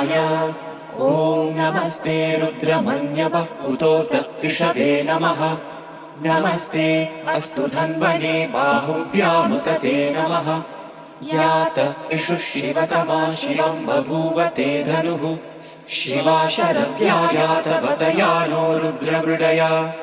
रुद्राय। ॐ नमस्ते रुद्रमन्यव उतोत इषवे नमः। नमस्ते अस्तु धन्वने बाहुभ्यामुत ते नमः। यात इषु शिवतमा शिवं बभूव ते धनुः। शिवा शरव्या यातवतया नो रुद्रमृडया।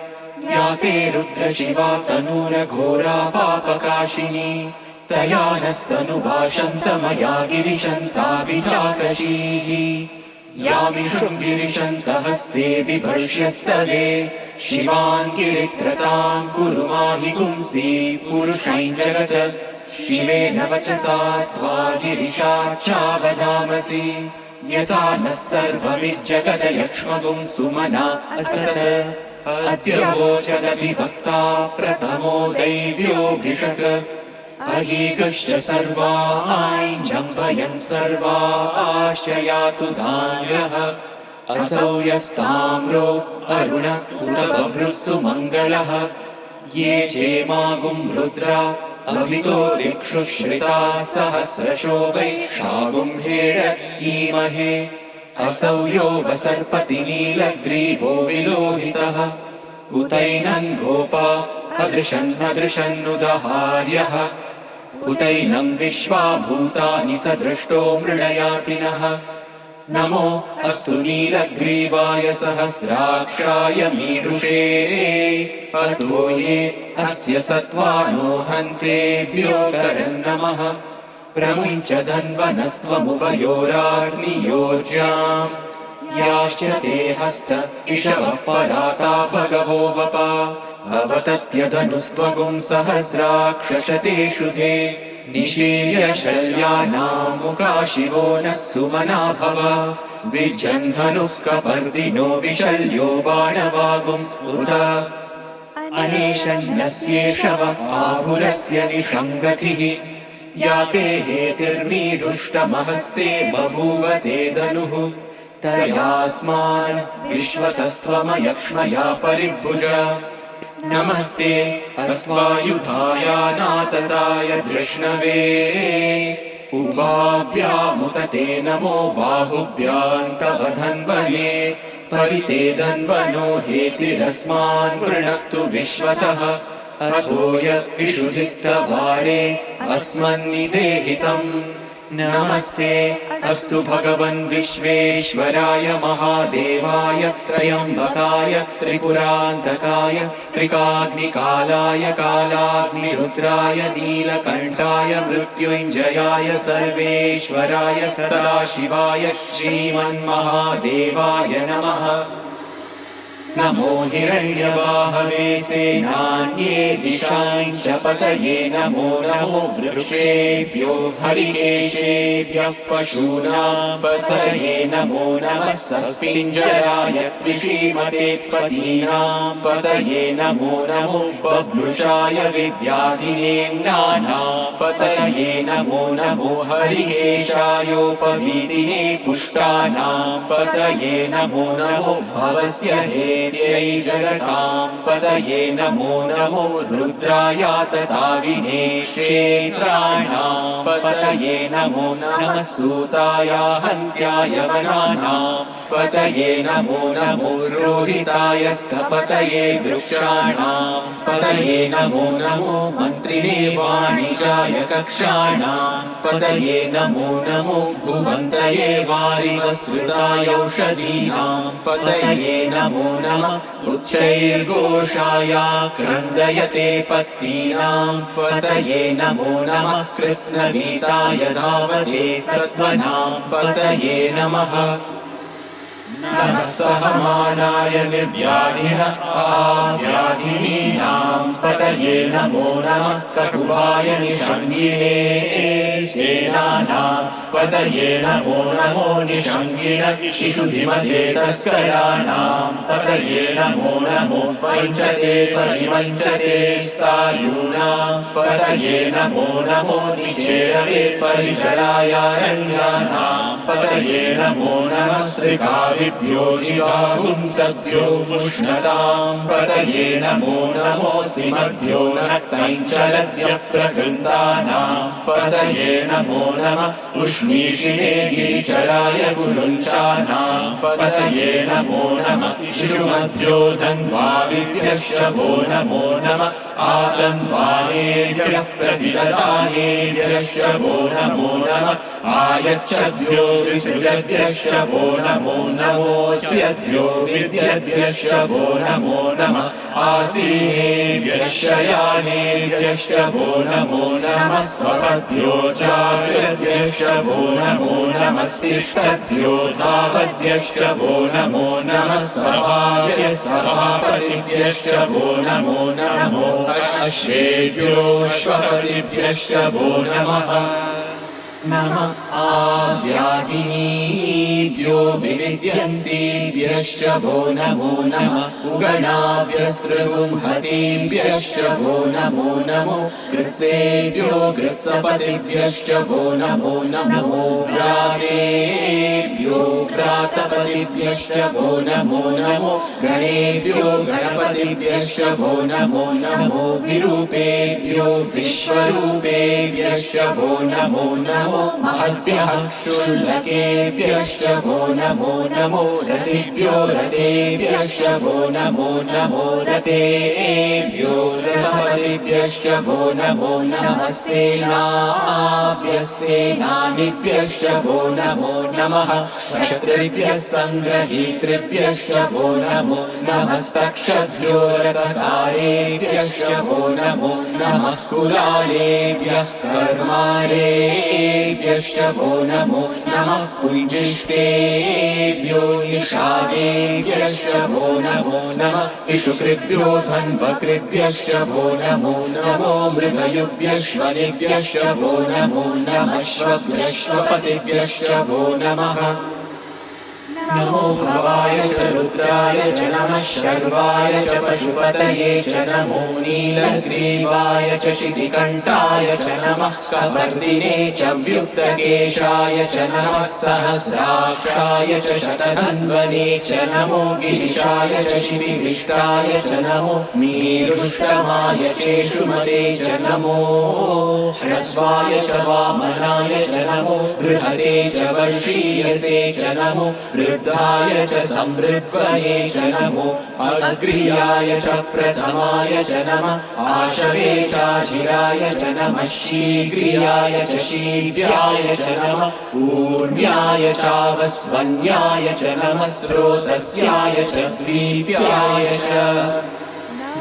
याते रुद्रशिवा तनूरघोरा पापकाशिनी। तया नस्तनुवाशन्तमया गिरिशन्ताभिचाकशीली। यामिषुं गिरिशन्तहस्ते बिभर्ष्यस्तवे। शिवान् गिरित्रतां कुरु माहि पुंसि पुरुषैं जगत्। शिवेन वचसा त्वा गिरिशाच्चावदामसि। यथा नः सर्वमिज्जगदयक्ष्मगुं सुमना असत। अद्यवोचदधिवक्ता प्रथमो दैव्योऽभिषक्। अहीगश्च सर्वा ऐञ्जम्भयन् सर्वा आश्रयातु धान्यः। असौ यस्ताम्रो अरुण उत बभ्रुः सुमङ्गलः। ये चेमागुं रुद्रा अभितो दिक्षु श्रिताः सहस्रशो वै शागुं हेड ईमहे। असौ यो वसर्पति नीलग्रीवो विलोहितः। उतैनं गोपा अदृशन्नदृशन्नुदहार्यः। उतैनं विश्वा भूतानि सदृष्टो मृडयातिनः। नमो अस्तु नीलग्रीवाय सहस्राक्षाय मीडुषे। अतो ये अस्य सत्त्वानो हन्तेभ्यो करन्नमः। प्रमुञ्च धन्वनस्त्वमुभयोराग्नियोर्जाम्। याश्च ते हस्त इषवः पराता भगवो वपा। अवतत्यधनुस्त्वगुं सहस्राक्षशतेषु ते। निशीर्य शल्यानां मुखा शिवो नः सुमना भव। विजन्धनुः कपर्दिनो विशल्यो बाणवागुम् उत। अनेशन्नस्येषव आभुरस्य निषङ्गतिः। याते हेतिर्मीडुष्टमहस्ते बभूव ते धनुः। तयास्मान् विश्वतस्त्वमयक्ष्मया परिभुज। नमस्ते अस्वायुधायानातताय धृष्णवे। उभाभ्यामुत ते नमो बाहुभ्यां तव धन्वने। परिते धन्वनो हेतिरस्मान् वृणक्तु विश्वतः। अथो य इषुधिस्तवारे अस्मन्निदेहितम्। नमस्ते अस्तु भगवन् विश्वेश्वराय महादेवाय त्र्यम्बकाय त्रिपुरान्तकाय त्रिकाग्निकालाय कालाग्निरुद्राय नीलकण्ठाय मृत्युञ्जयाय सर्वेश्वराय सदाशिवाय श्रीमन्महादेवाय नमः। नमो हिरण्यवाहवे सेनान्ये दिशाञ्च पतये। नमो नमो वृक्षेभ्यो हरिकेशेभ्यः पशूनां पतये। नमो नमः सस्पिञ्जराय त्रिशीमते पतीनां पतये। नमो नमो बभ्रुषाय विव्याधिनेम्नानां पतये। नमो नमो हरिकेशायोपवीतिने पुष्टानां पतये। नमो नमो भवस्य हेत्यै जगतां पतये। नमो नमो रुद्रायातताविने क्षेत्राणां पतये। नमो नमः सूताय हन्त्याय वनानां पतये। नमो नमो रोहिताय स्थपतये वृक्षाणां पतये। नमो नमो मन्त्रिणे वाणिजाय कक्षाणां पतये। नमो नमो भुवन्तये वारिवस्वृताय औषधीनां पतये। नमो नमः उच्चैर्घोषाय क्रन्दयते पत्नीनां पतये। नमो नमः कृत्स्नवीताय धावते सत्त्वनां पतये नमः। नमः सहमानाय निर्व्याधिन आव्याधिनीनां पतये। नमो नमः ककुभाय निषङ्गिने सेनानां पतये। नमो नमो निषङ्गिन इषुधिमते तस्कराणां पतये। नमो नमो वञ्चते परिवञ्चते स्थायूनां पतये। नमो नमो निचेरवे परिचरायारण्यानां पतये। नमो नमः श्रीकाविभ्यो जिगागुंसभ्यो पुष्णतां पतये। नमो नमो सिमर् शिशुमभ्यो नक्तञ्चरद्यः प्रकृन्तानां पतये नमो नमः उष्णीषिणे गिरिचराय गुरुञ्चानां पतये नमो नमः शिशुमभ्यो धन्वाविभ्यश्च वो नमो नमः आतन्वानेभ्यः प्रतिददानेभ्यश्च वो नमो नमः आयच्छद्भ्यो विसृजद्भ्यश्च वो नमो नमोऽस्यद्भ्यो विद्यद्भ्यश्च वो नमो नमः आसीनेभ्यश्च यानेभ्यश्च वो नमो नमः स्वपद्भ्यो चाकृद्भ्यश्च वो नमो नमस्तिष्ठद्भ्यो धावद्भ्यश्च वो नमो नमः सभाभ्यः सभापतिभ्यश्च वो नमो नमो अश्वेभ्यो श्वपतिभ्यश्च वो नमः नमः आव्याधिनीभ्यो विविद्यन्तेभ्यश्च वो नमो नमः उगणाभ्यस्त्रिगुंहतेभ्यश्च वो नमो नमो कृत्सेभ्यो कृत्सपतिभ्यश्च वो नमो नमो व्रातेभ्यो व्रातपतिभ्यश्च वो नमो नमो गणेभ्यो गणपतिभ्यश्च वो नमो नमो विरूपेभ्यो विश्वरूपेभ्यश्च वो नमो नमो महद्भ्यः क्षुल्लकेभ्यश्च वो नमो नमो रतिभ्यो रतेभ्यश्च वो नमो नमो रतेभ्यो रथपतिभ्यश्च वो नमो नमः सेनाभ्यः सेनानिभ्यश्च वो नमो नमः क्षत्रिभ्यः सङ्ग्रहीतृभ्यश्च वो नमो नमस्तक्षभ्यो रथकारेभ्यश्च वो नमो नमः कुलालेभ्यः कर्मारेभ्यश्च वो नमो नमः पुञ्जिष्टेभ्यो निषादेभ्यश्च वो नमो नमः इषुकृभ्यो धन्वकृभ्यश्च वो नमो नमो मृगयुभ्यश्वनिभ्यश्च वो नमो नमः श्वभ्यश्वपतिभ्यश्च वो नमः नमो भवाय च रुद्राय च नमः शर्वाय च पशुपतये च नमो नीलग्रीवाय च शितिकण्ठाय च नमः कपर्दिने च व्युक्तकेशाय च नमः सहस्राक्षाय च शतधन्वने च नमो गिरिशाय च शिविविष्टाय च नमो मीरुष्टमाय चेषुमते च नमो ह्रस्वाय च वामनाय च नमो बृहते च वर्षीयसे च नमो वृद्धाय च संवृद्ध्वये च नमो अग्र्याय च प्रथमाय च नमः आशवे चाजिराय च नमः शीघ्रियाय च शीघ्राय च नमः ऊर्म्याय चावस्वन्याय च नमः स्रोतस्याय च द्वीप्याय च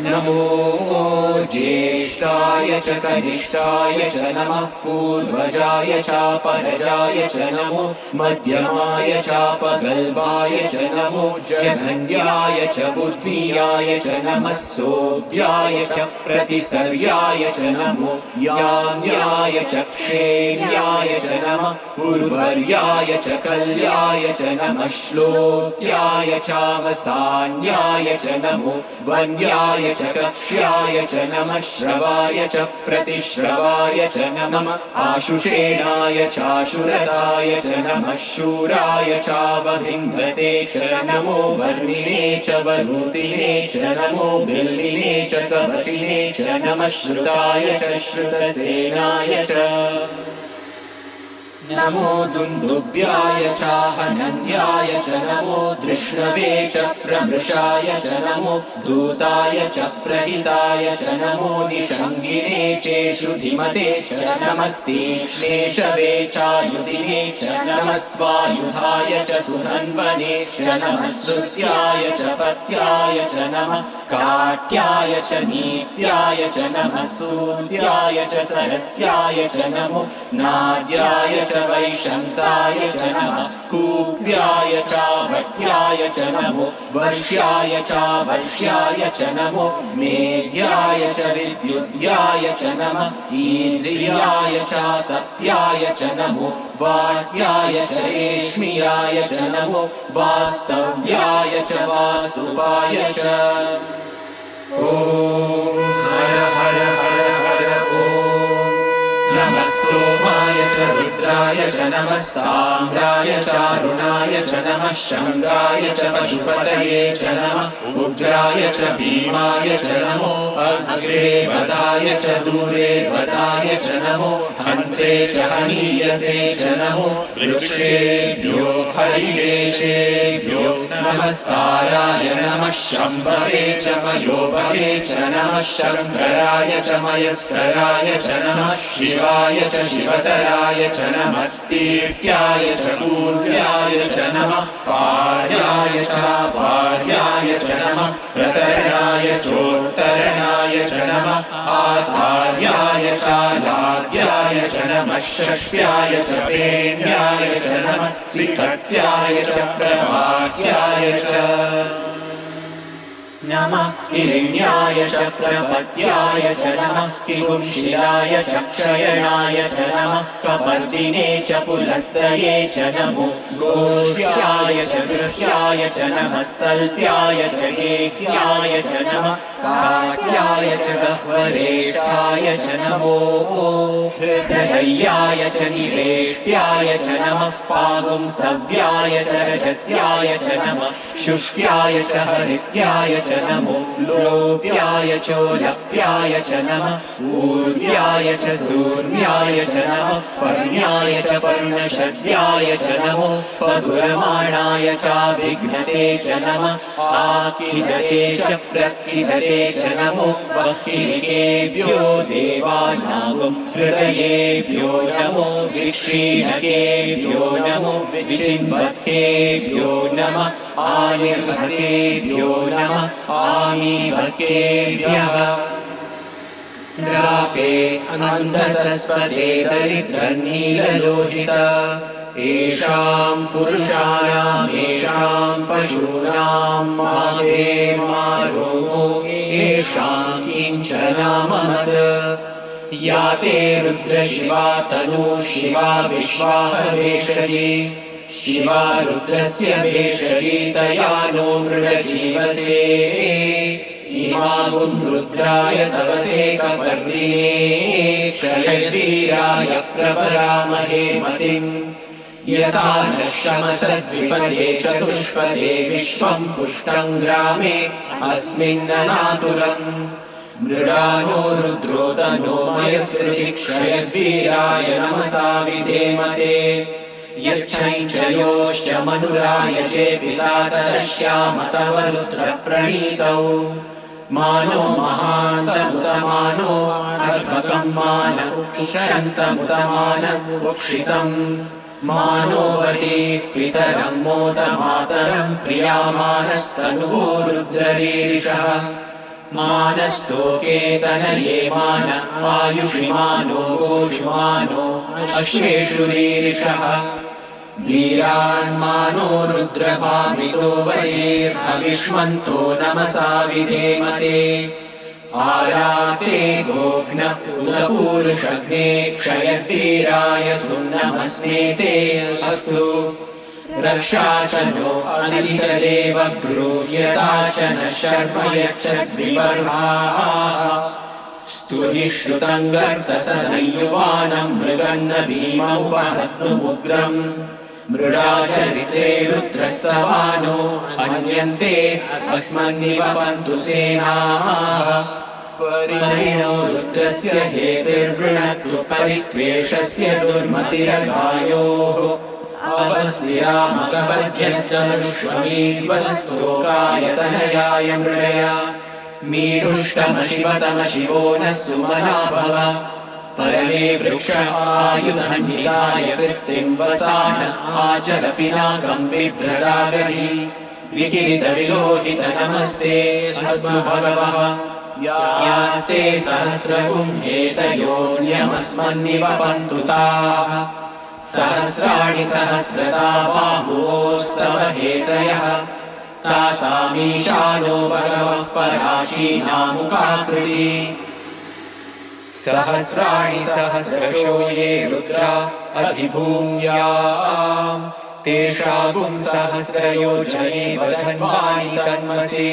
नमो ज्येष्ठाय च कनिष्ठाय च नमः पूर्वजाय चापरजाय च नमो मध्यमाय चापगल्भाय च नमो जघन्याय च बुद्धियाय च नमः सोऽभ्याय च प्रतिसर्याय च नमो याम्याय च क्षेम्याय च नमः उर्वर्याय च कल्याय च नमः श्लोक्याय चावसान्याय च नमो वन्याय च कक्ष्याय च नमः श्रवाय च प्रतिश्रवाय च नमः आशुषेणाय चाशुरताय च नमः शूराय चावभिन्धते च नमो वर्णिने च वरुतिने च नमो बिल्लिने च कवचिने च नमः श्रुताय च श्रुतसेनाय च नमो दुन्दुभ्याय चाहनन्याय च नमो धृष्णवे च प्रमृषाय च नमो धूताय च प्रहिताय च नमो निषङ्गिने चेषु धिमते च नमस्तीक्ष्णेशवे चायुधिने च नमः स्वायुधाय च सुधन्वने च नमः श्रुत्याय च पत्याय च नमः काट्याय च नीत्याय च नमः सूर्याय च सरस्याय च नमो नाद्याय च वैशन्ताय च नमः कूप्याय चावट्याय च नमो वर्ष्याय चावर्ष्याय च नमो मेघ्याय च विद्युद्याय च नमः ईन्द्रियाय चातप्याय च नमो वाट्याय च रेश्मियाय च नमो वास्तव्याय च वास्तुपाय च ॐ हर हर हर हर ॐ नमः सोमाय च च रुद्राय च नमः साम्राय चारुणाय च नमः शङ्गाय च पशुपतये च नमः उग्राय च भीमाय च नमो अग्रे वदाय च दूरे वदाय च नमो हन्त्रे च हनीयसे च नमो वृक्षेभ्यो हरिकेशेभ्यो नमस्ताराय नमः शम्भवे च मयोभवे च नमः शङ्कराय च मयस्कराय च नमः शिवाय च शिवतराय च नमः स्तीर्त्याय च कूर्याय च नमः पार्याय च भार्याय च नमः प्रतरणाय चोत्तरणाय च नमः आधार्याय च लाद्याय च नमः षष्ट्याय च फेण्याय च नमः सिकत्याय च प्रवाह्याय च नमः हिरण्याय च प्रपद्याय च नमः किंशिलाय च क्षयणाय च नमः कपर्दिने च पुलस्तये च नमो गोष्ठ्याय च गृह्याय च नमः सल्प्याय च गेह्याय च नमः काट्याय च गह्वरेष्ठाय च नमो हृदयाय च निवेष्ट्याय च नमः पागुंसव्याय च रजस्याय च नमः शुष्क्याय च हरित्याय च नमो लोप्याय चोलप्याय च नमः ऊर्व्याय च सूर्याय च नमः पर्ण्याय च पर्णशद्याय च नमो पगुरमाणाय चाभिघ्नते च नमः आखिदते च प्रखिदते च नमो वह्निकेभ्यो देवानागं हृदयेभ्यो नमो विक्षीणकेभ्यो नमो विचिन्वत्केभ्यो नमः आनिर्भकेभ्यो नमः आमीभकेभ्यः द्रापे अन्धसस्पते दरिद्रनीललोहित येषां पुरुषाणाम् येषां पशूनां माधेर्मारोमो येषां किञ्चनाममत् या ते रुद्रशिवा तनु शिवा विश्वाहवेशजी शिवा रुद्रस्य भेषजी तया नो मृडजीवसे इमागुं रुद्राय तवसे कपर्दिने क्षयवीराय प्रपरामहे मतिम् यथा नः शमसद्विपदे चतुष्पदे विश्वं पुष्टं ग्रामे अस्मिन्ननातुरम् मृडानो रुद्रोतनो मयस्कृति क्षयवीराय नमसा विधेमते यच्छञ्चयोश्च मनुराय चेपिता तदश्याम तव रुद्रप्रणीतौ मानो महान्तमुतमानो अर्भकं मान उक्षन्तमुतमानमुक्षितम् मानोवतीः पितरं मोदमातरं प्रियामानस्तनुवो रुद्ररीरिषः मानस्तोकेतनये मान आयुषिमानो गोषुमानो अश्वेषु रीरिषः वीरान्मानो रुद्रभामितो वदेर्हविष्मन्तो नमसा विधेमते आराते गोघ्न उदपूरुषग्ने क्षयवीराय सुन्नमस्मेते अस्तु रक्षा च नो अनिति च देव गृह्यता च नः शर्म यच्छद्विपर्हाः स्तुहि श्रुतं गर्तसदयुवानं मृगन्न भीममुपहत्नुमुग्रम् मृडाचरित्रे रुद्रस्तवानो अन्यन्ते अस्मन्निवपन्तु सेनाः परिणो रुद्रस्य हेतिर्वृणत्तु परित्वेषस्य दुर्मतिरघायोः अवस्त्यामकवध्यस्तनुष्वमीड्वस्तोकायतनयाय मृडया मीडुष्टमशिवतमशिवो नः सुमना भव परमे वृक्ष आयुधन्निकाय कृत्तिं वसान आचर पिनाकं बिभ्रदागहि विकिरितविलोहित नमस्ते अस्तु भगवः यास्ते सहस्रगुं हेतयोऽन्यमस्मन्निवपन्तु ताः सहस्राणि सहस्रता बाहुवोस्तव हेतयः तासामीशानो भगवः पराशीनामुकाकृति सहस्राणि सहस्रशो ये रुद्रा अधिभूम्याम् तेषां सहस्रयोजनेव धन्वानि तन्मसि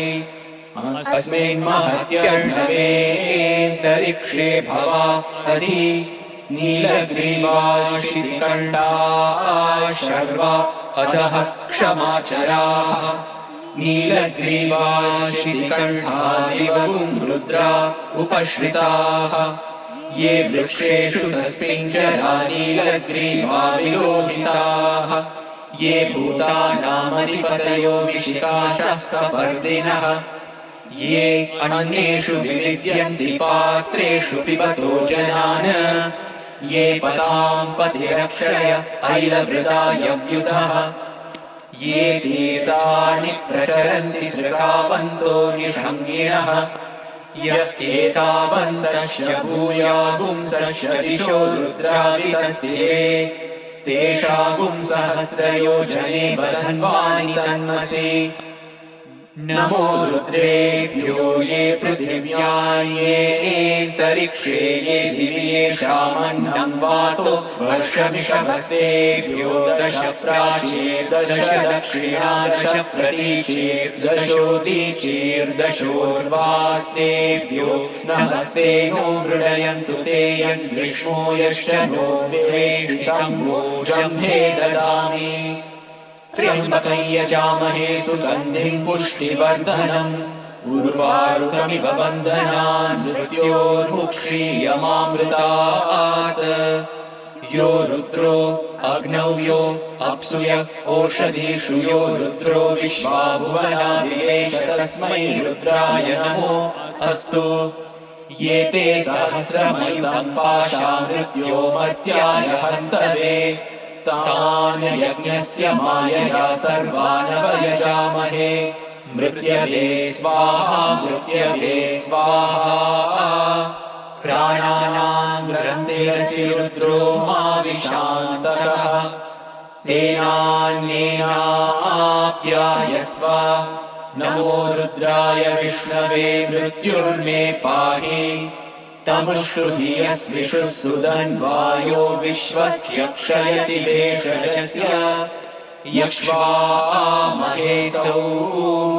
अस्मिन् महत्यर्णवेऽन्तरिक्षे भवा अधि नीलग्रीवाशितिकण्ठाः शर्वा अधः क्षमाचराः नीलग्रीवाशितिकण्ठा दिवगुं रुद्रा उपश्रिताः ये वृक्षेषु सस्मिञ्जरा नीलग्रीवा विलोहिताः ये भूतानामधिपतयो विशिकाशः कपर्दिनः ये अन्येषु विविद्यन्ति पात्रेषु पिबतो जनान् ये पतां पथिरक्षय ऐलवृतायव्युतः ये तीर्थानि प्रचरन्ति सृकावन्तो निषङ्गिणः यः एतावन्तश्च भूयागुंसश्च दिशो रुद्रावितस्थिरे तेषागुं सहस्रयोजने बधन्वानि तन्मसि नमो रुद्रेभ्यो ये पृथिव्या ये एन्तरिक्षे ये दिवि येषामन्नं वातो वर्षमिषभस्तेभ्यो दश प्राचीर्दश दक्षिणा दश प्रतीचीर्दशोदीचीर्दशोर्वास्तेभ्यो नमस्ते नो मृडयन्तु ते यद्विष्णो यश्च नो वेष्टितं वोजम्हे ददामि त्र्यम्बकं यजामहे सुगन्धिं पुष्टिवर्धनम् उर्वारुकमिव बन्धनान् मृत्योर्मुक्षीयमामृतात् यो रुद्रो अग्नौ यो अप्सुय ओषधीषु यो रुद्रो विश्वा भुवना विवेश तस्मै रुद्राय नमो अस्तु ये ते सहस्रमयुतं पाशा मृत्योमर्त्याय हन्तवे तान् यज्ञस्य मायया सर्वानवयजामहे मृत्यवे स्वाहा मृत्यवे स्वाहा प्राणानां ग्रन्थिरसि रुद्रो मा विशान्तकः तेनान्येनाप्यायस्व नमो रुद्राय विष्णवे मृत्युर्मे पाहि तमुष्टुहि यस्विषुः सुधन्वायो विश्वस्य क्षयति भेषजस्य यक्ष्वामहेसौ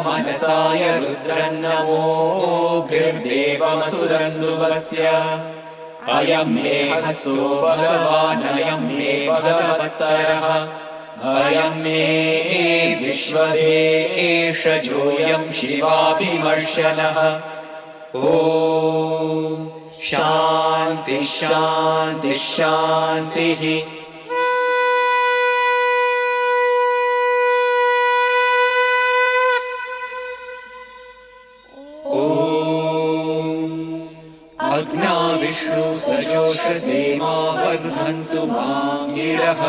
मनसाय रुद्रन्नमोभिर्देवमसुरन्दुवस्य अयं मे हस्तो भगवान् अयं मे भगवत्तरः अयं मे विश्वदेशजोऽयं शिवाभिमर्शनः ॐ शान्ति शान्ति शान्तिः अग्ना विष्णु सजोषसे मा वर्धन्तु मां गिरः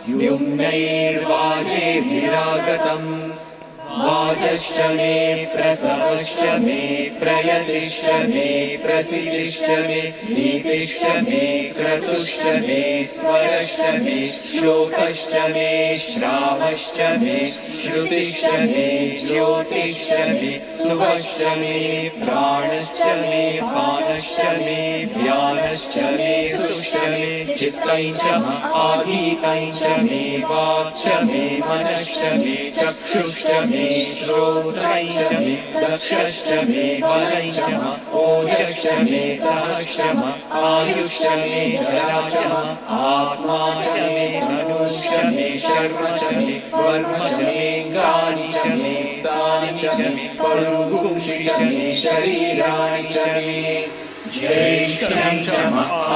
द्युम्नैर्वाजेभिरागतम् वाचश्च मे प्रसवश्च मे प्रयतिश्च मे प्रसिद्धिश्च मे नीतिश्च मे क्रतुश्च मे स्वरश्च मे श्लोकश्च मे श्रावश्च मे श्रुतिश्च मे ज्योतिश्च मे सुवश्च मे प्राणश्च मे पानश्च मे व्यानश्च मे सुश्च मे चित्तं च आधीतं च मे वाक् च मे मनश्च मे चक्षुश्च मे श्रोत्रं च मे दक्षश्च मे बलं च ओजश्च मे सहश्च आयुश्च मे जरा च आत्मा च मे धनुश्च मे शर्म च मे वर्म च मे गानि च मे स्थानि च मे परुगुंषि च मे शरीराणि च मे ज्येष्ठं च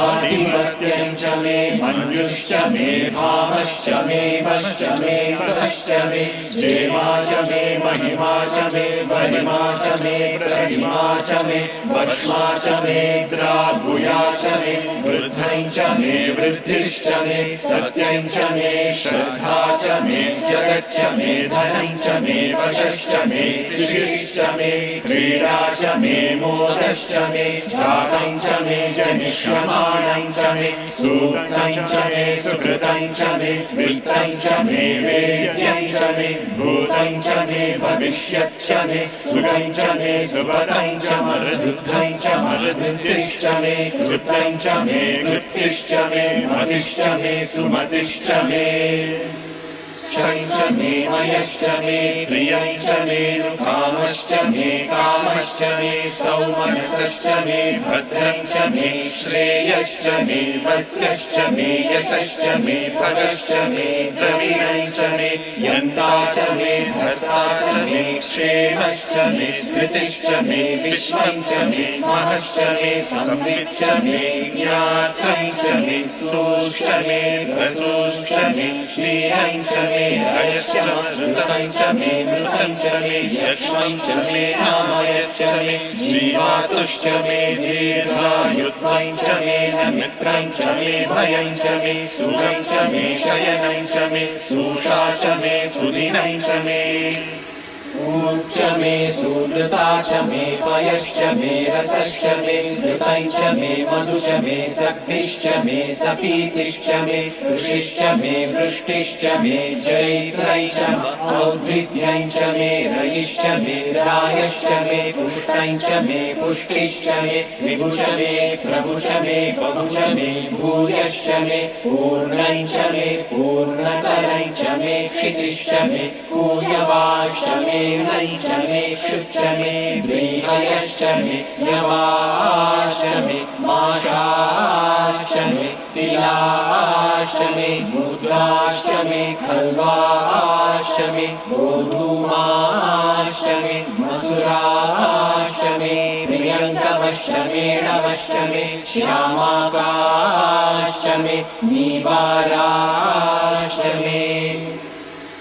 आधिपत्यं च मे मन्युश्च मे भामश्च मे वश्च मे वश्च मे जेमा च मे महिमा च मे वरिमा च मे प्रतिमा च मे वश्मा च मे द्रागुया च मे वृद्धं च मे वृद्धिश्च मे सत्यं च मे श्रद्धा च मे जगच्च मे धनं च मे वशश्च मे कृषिश्च मे क्रीडा च मे मोदश्च मे जातं च मे जनिष्यमाणं च मे सूक्तं च मे सुकृतं च मे वित्तं च मे वेद्यं च मे भूतं च मे भविष्यत् च मे सुखं च मे सुपतं च मरुद्धं च मरुद्धिश्च मे कृतं च मे कृत्तिश्च मे मतिश्च मे सुमतिश्च मे क्षञ्च मे मयश्च मे प्रियं च मे कामश्च मे कामश्च मे सौमनसश्च मे भद्रं च मे श्रेयश्च मे वस्यश्च मे यशश्च मे भगश्च मे द्रविणं च मे यन्ता च मे भर्ता च मे क्षेमश्च मे धृतिश्च मे विश्वं च मे महश्च मे संविच्च मे ज्ञात्रं च मे सूश्च मे रसूश्च मे क्षीरं च मे रयश्च मृतं च मे मृतं च मे यक्ष्मं च मे नामयच्च मे जीवातुश्च मे दीर्घायुत्वं च मे मित्रं च मे भयं च मे सुखं च मे शयनं च मे सुषा च मे सुदिनं च मे ऊर्च मे सुहृता च मे पयश्च मे रसश्च मे घृतं च मे मधु च मे शक्तिश्च मे सपीतिश्च मे ऋषिश्च मे वृष्टिश्च मे जैत्रं च औद्भिद्यं च मे रयिश्च मे रायश्च मे पुष्टं च मे पुष्टिश्च मे विभु च मे प्रभु च मे बहु च मे भूयश्च मे पूर्णं च मे पूर्णतरं च मे क्षितिश्च मे कूयवाश्च मे नैं च मे शुच्च मे व्रीहयश्च मे यवाश्च मे माशाश्च मे तिलाश्च मे मुद्गाश्च मे खल्वाश्च मे गोधूमाश्च मे मसुराश्च मे प्रियङ्कवश्च मे नवश्च मे श्यामाकाश्च मे नीवाराश्च मे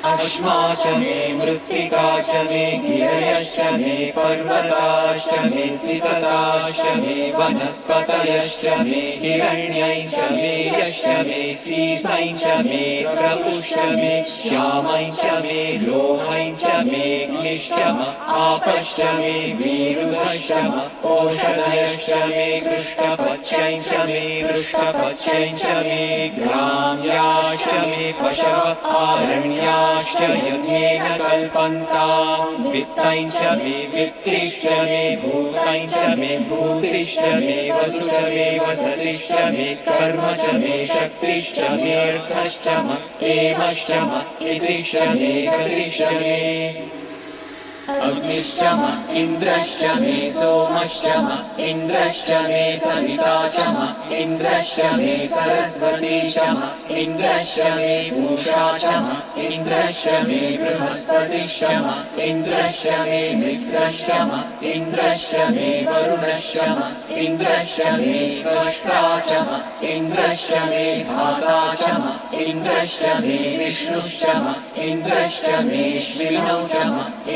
अश्मा च मे मृत्तिका च मे गिरयश्च मे पर्वताश्च मे सिकताश्च मे वनस्पतयश्च मे हिरण्यं च मे यश्च मे सीसं च मे प्रपुश्च मे श्यामं च मे लोहं च मे क्लिश्च आपश्च मे विरुधश्च औषधयश्च मे कृष्णपच्यं च मे पृष्ठपच्यं च मे ग्राम्याश्च मे पशव आरण्याश्च यज्ञेन कल्पन्तां वित्तं च मे वित्तिश्च मे भूतं च मे भूतिश्च मे वसु च मे वसतिश्च मे कर्म च मे शक्तिश्च मे अर्थश्च एमश्च इतिश्च मे गतिश्च मे अग्निश्च इन्द्रश्च मे सोमश्च इन्द्रश्च मे सविता च इन्द्रश्च मे सरस्वती च इन्द्रश्च मे पूषा च इन्द्रश्च मे बृहस्पतिश्च इन्द्रश्च मे मित्रश्च इन्द्रश्च मे वरुणश्च इन्द्रश्च मे त्वष्टा च इन्द्रश्च मे धाता च इन्द्रश्च मे विष्णुश्च इन्द्रश्च मे श्विनौ च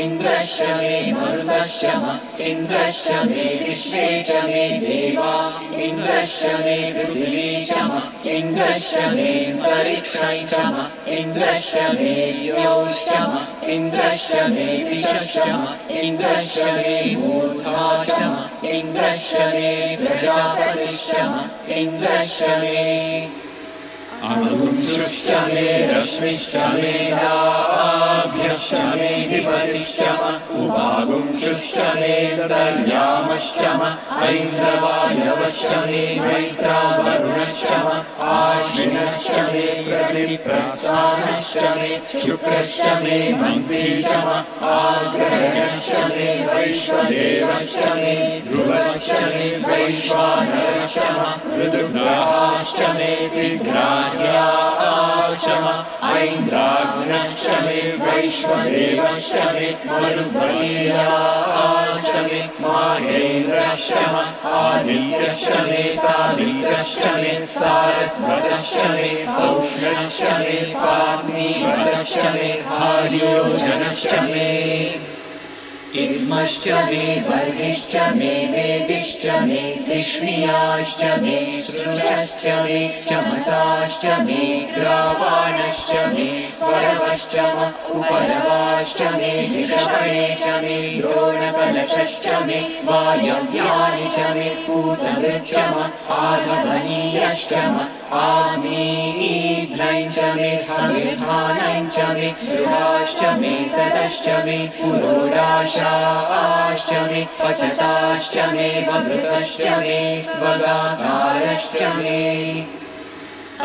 इन्द्रश्च मे मरुतश्च इन्द्रश्च मे विश्वे च मे देवा इन्द्रश्च मे पृथिवी च इन्द्रश्च मे अन्तरिक्षं च इन्द्रश्च मे द्यौश्च इन्द्रश्च मे दिशश्च इन्द्रश्च मे मूर्धा च इन्द्रश्च मे प्रजापतिश्च इन्द्रश्च मे अग्निश्च मे रश्मिश्च मे लाभ्यश्च मे विपतिश्च उपागुंश्च मे दर्यामश्च ऐन्द्रवायवश्च मे मैत्रा वरुणश्च आश्विनश्च मे प्रतिप्रस्थानश्च मे शुक्रश्च मे मन्त्री च आग्रहणश्च मे वैश्वदेवश्च मे ध्रुवश्च मे वैश्वानरश्च ऋतुग्रहाश्च मे त्रिग्राह्याश्च ऐन्द्राग्नश्च मे वैश्वदेवश्च मे मरुद्गीयाश्च मे माहेन्द्रश्च आदित्यश्च मे सावित्रश्च मे सारस्वतश्च मे पौष्णश्च मे पाग्नीवतश्च मे आर्योजनश्च मे इद्मश्च मे वर्हिश्च मे वेदिश्च मे तिष्णीयाश्च मे सृजश्च मे चमसाश्च मे ग्रावाणश्च मे स्वरवश्च उपरवाश्च मे ऋषभणे च मे द्रोणकलशश्च मे वायव्यानि च मे पूतवृच्च आधवनीयश्च आग्नेयीध्रं च मे हविर्धानं च मे गृहाश्च मे सदश्च मे पुरोडाशाश्च मे पचताश्च मे वभृतश्च मे स्वगाकारश्च मे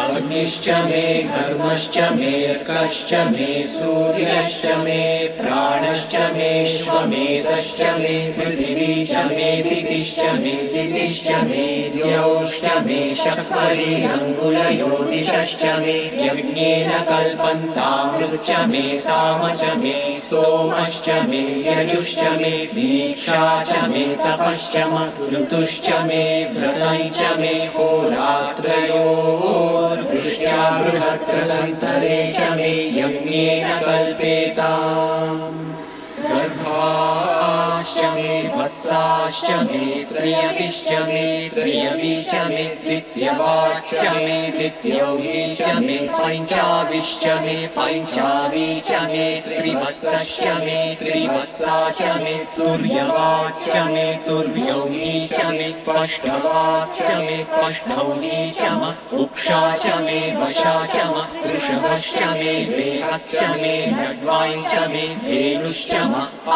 अग्निश्च मे घर्मश्च मे अर्कश्च मे सूर्यश्च मे प्राणश्च मे श्वमेधश्च मे पृथिवी च मे दितिश्च मे दितिश्च मे द्यौश्च मे शक्वरीरङ्गुलयो दिशश्च मे यज्ञेन कल्पन्तामृच्च मे साम च मे सोमश्च मे यजुश्च मे दीक्षा च मे तपश्च ऋतुश्च मे व्रतं च मे होरात्रयोर्वृष्ट्या बृहत्कृतन्तरे च मे यज्ञेन कल्पेताम् गर्भाश्च मे वत्साश्च मे त्रयविश्च मे त्रयवी च मे द्वितीयवाच्च मे द्वितीयवी च मे पञ्चाविश्च मे पञ्चावी च मे त्रिवत्सश्च मे त्रिवत्सा च मे तुर्यवाच्च मे तुर्यवी च मे पष्ठवाच्च मे पष्ठवी च म उक्षा च मे वशा च म वृषभश्च मे वेहच्च मे नड्वाई च मे धेनुश्च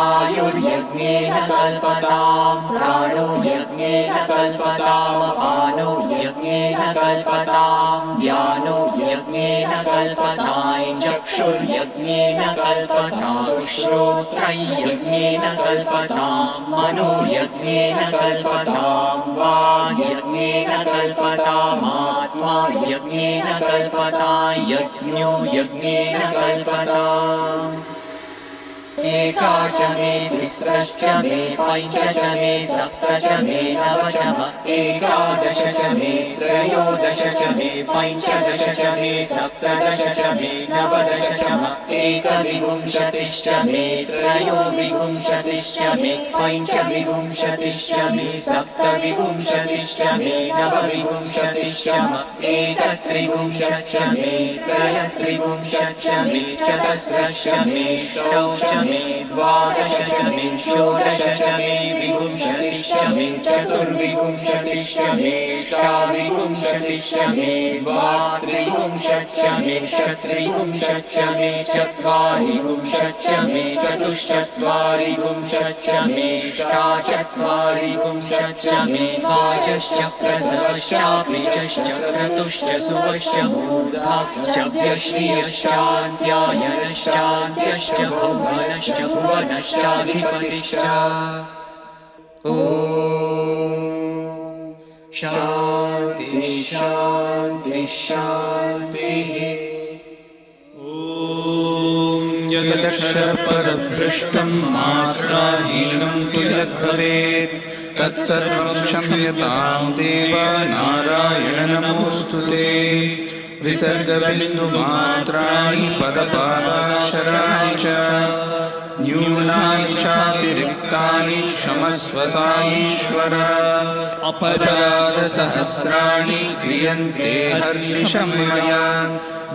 आयुर्यज्ञेन कल्पताम् प्राणो यज्ञेन कल्पताम् अपानो यज्ञेन कल्पताम् व्यानो यज्ञेन कल्पताम् चक्षुर्यज्ञेन कल्पताम् श्रोत्रयज्ञेन कल्पताम् मनो यज्ञेन कल्पताम् वाक् यज्ञेन कल्पताम् आत्मा यज्ञेन कल्पताम् यज्ञो यज्ञेन कल्पताम् एका च मे तिस्रश्च मे पञ्च च मे सप्त च मे नव च म एकादश च मे त्रयोदश च मे पञ्चदश च मे सप्तदश च मे नवदश च म एकविंशतिश्च मे त्रयोविंशतिश्च मे पञ्चविंशतिश्च मे सप्तविंशतिश्च मे नवविंशतिश्च म एकत्रिंशच्च मे त्रयस्त्रिंशच्च मे चतस्रश्च मे षष्टौ च मे द्वादश च मे षोडश च मे विंशतिश्च मे चतुर्विंशतिश्च मे अष्टाविंशतिश्च मे द्वात्रिंशच्च मे षट्त्रिंशच्च मे चत्वारिंशच्च मे चतुश्चत्वारिंशच्च मे अष्टाचत्वारिंशच्च मे वाजश्च प्रसवश्चाप्निचश्च क्रतुश्च सुवश्च मूर्धाश्च व्यश्रियश्चान्त्यायनश्चान्त्यश्च भुवनश्च भुवनश्चाधिपतिश्च ॐ शान्ति शान्ति शान्तिः ॐ यदक्षरपरभ्रष्टं मात्राहीनं तु यद्भवेत् तत्सर्वं क्षम्यतां देव नारायण नमोऽस्तु ते विसर्गबिन्दुमात्राणि पदपादाक्षराणि च न्यूनानि चातिरिक्तानि क्षमस्व साईश्वर अपराधसहस्राणि क्रियन्ते हर्निशं मया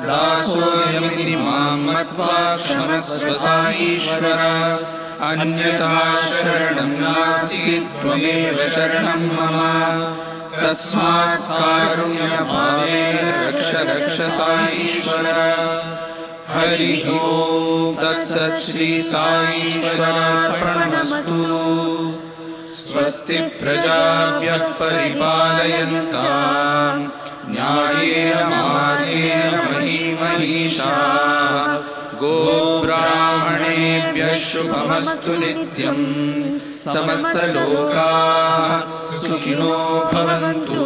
दासोऽयमिति मां मत्वा क्षमस्व साईश्वर अन्यथा शरणं नास्ति त्वमेव शरणं मम तस्मात् कारुण्यभावेन रक्ष रक्ष साईश्वर हरिः ॐ तत्सत् श्री साईश्वरार्पणमस्तु स्वस्ति प्रजाभ्यः परिपालयन्ताम् न्यायेन मार्गेण महीमहीषाः गोब्राह्मणेभ्यः शुभमस्तु नित्यम् समस्तलोकाः सुखिनो भवन्तु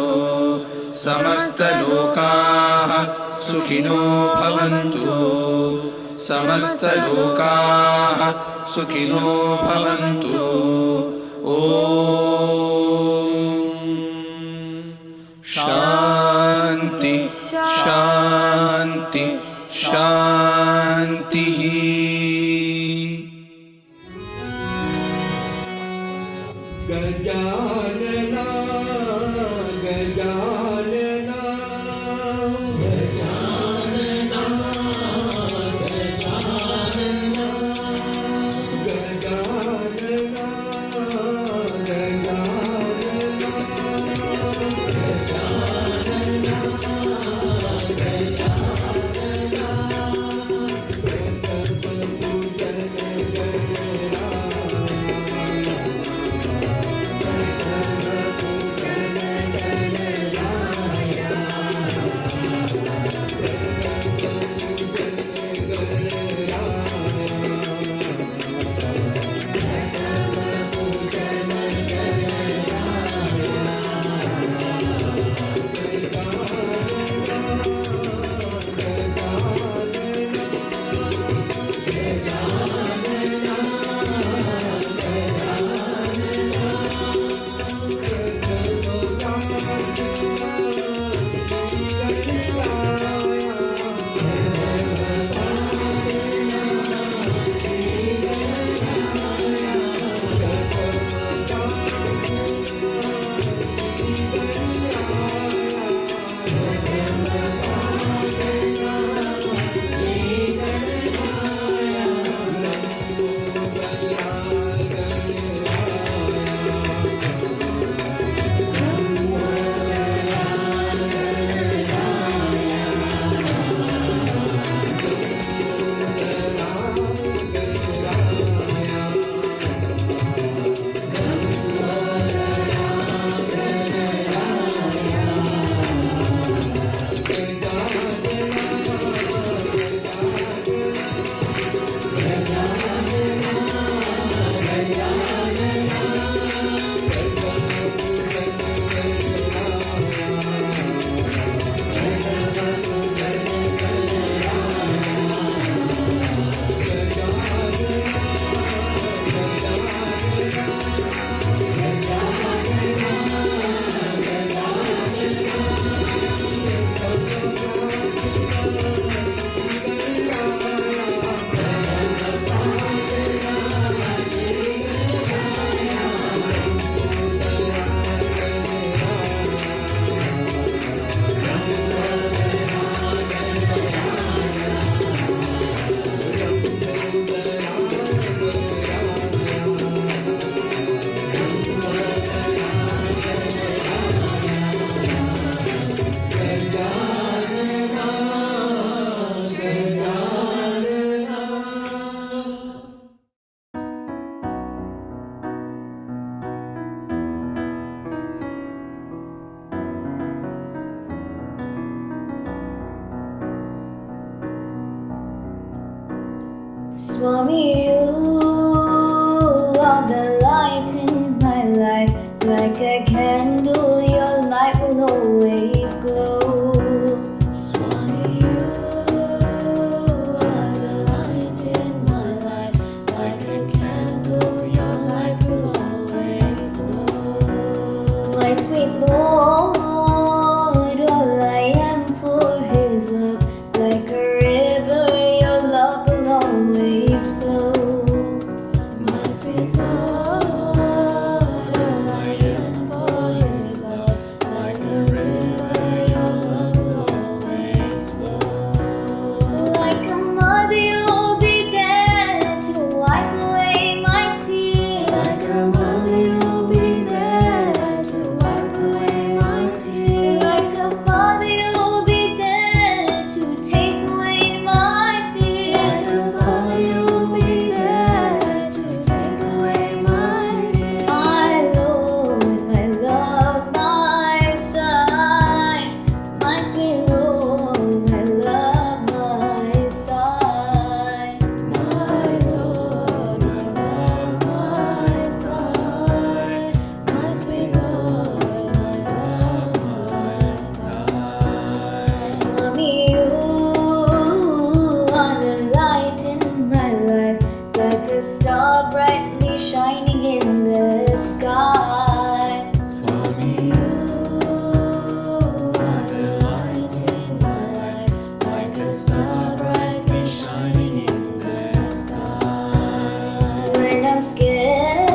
समस्तलोकाः सुखिनो भवन्तु समस्तलोकाः सुखिनो भवन्तु ॐ शान्ति शान्ति शान्तिः Gajanana Gajanana Gajanana Gajanana Gajanana Gajanana Swami, you are the light in my life. Like a candle, your light will always glow. Swami, you are the light in my life. Like a candle, your light will always glow. My sweet Lord, all I am for His love. Like a river, your love will always flow. My sweet Lord, all I am for His love. Like a river, your love will always flow. Like a mother, you'll be there to wipe away my tears. Like a mother, you'll be there to wipe away my tears. Like a father, you'll be there to take away my Like fears. a father, you'll be there to take away my fears. My Lord, my love, my sign. My sweet Lord, my love, my sign. My Lord, my love, my sigh. My sweet Lord, my love, my sigh. Swami, you are the light in my life. Like a star brightly shining in the sky. Swami, you are the light in my life, like a star brightly shining in the sky. When I'm scared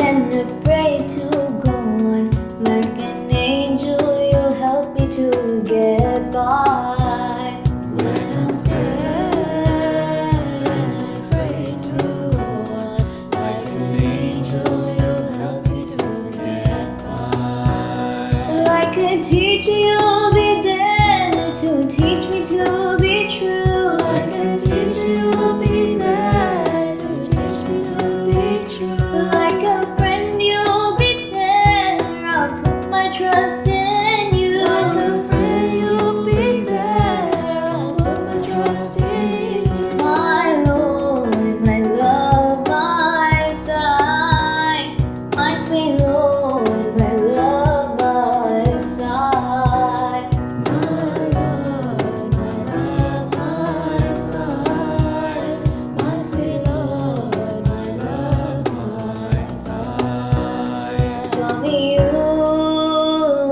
and afraid to go on, like an angel, you'll help me to get by. When I'm scared and afraid to go on, like an angel, you'll help me to get by. Like a teacher, you'll be there to teach me to be true. Like a teacher, you'll be there to teach me to be true. Like a friend, you'll be there. I'll put my trust in you. Like a friend, you'll be there. I'll put my trust in you. My Lord, my love, my sign. My sweet Lord, my love, my sign. My Lord, my love, my sigh. My sweet Lord, my love, my sigh. Swami, you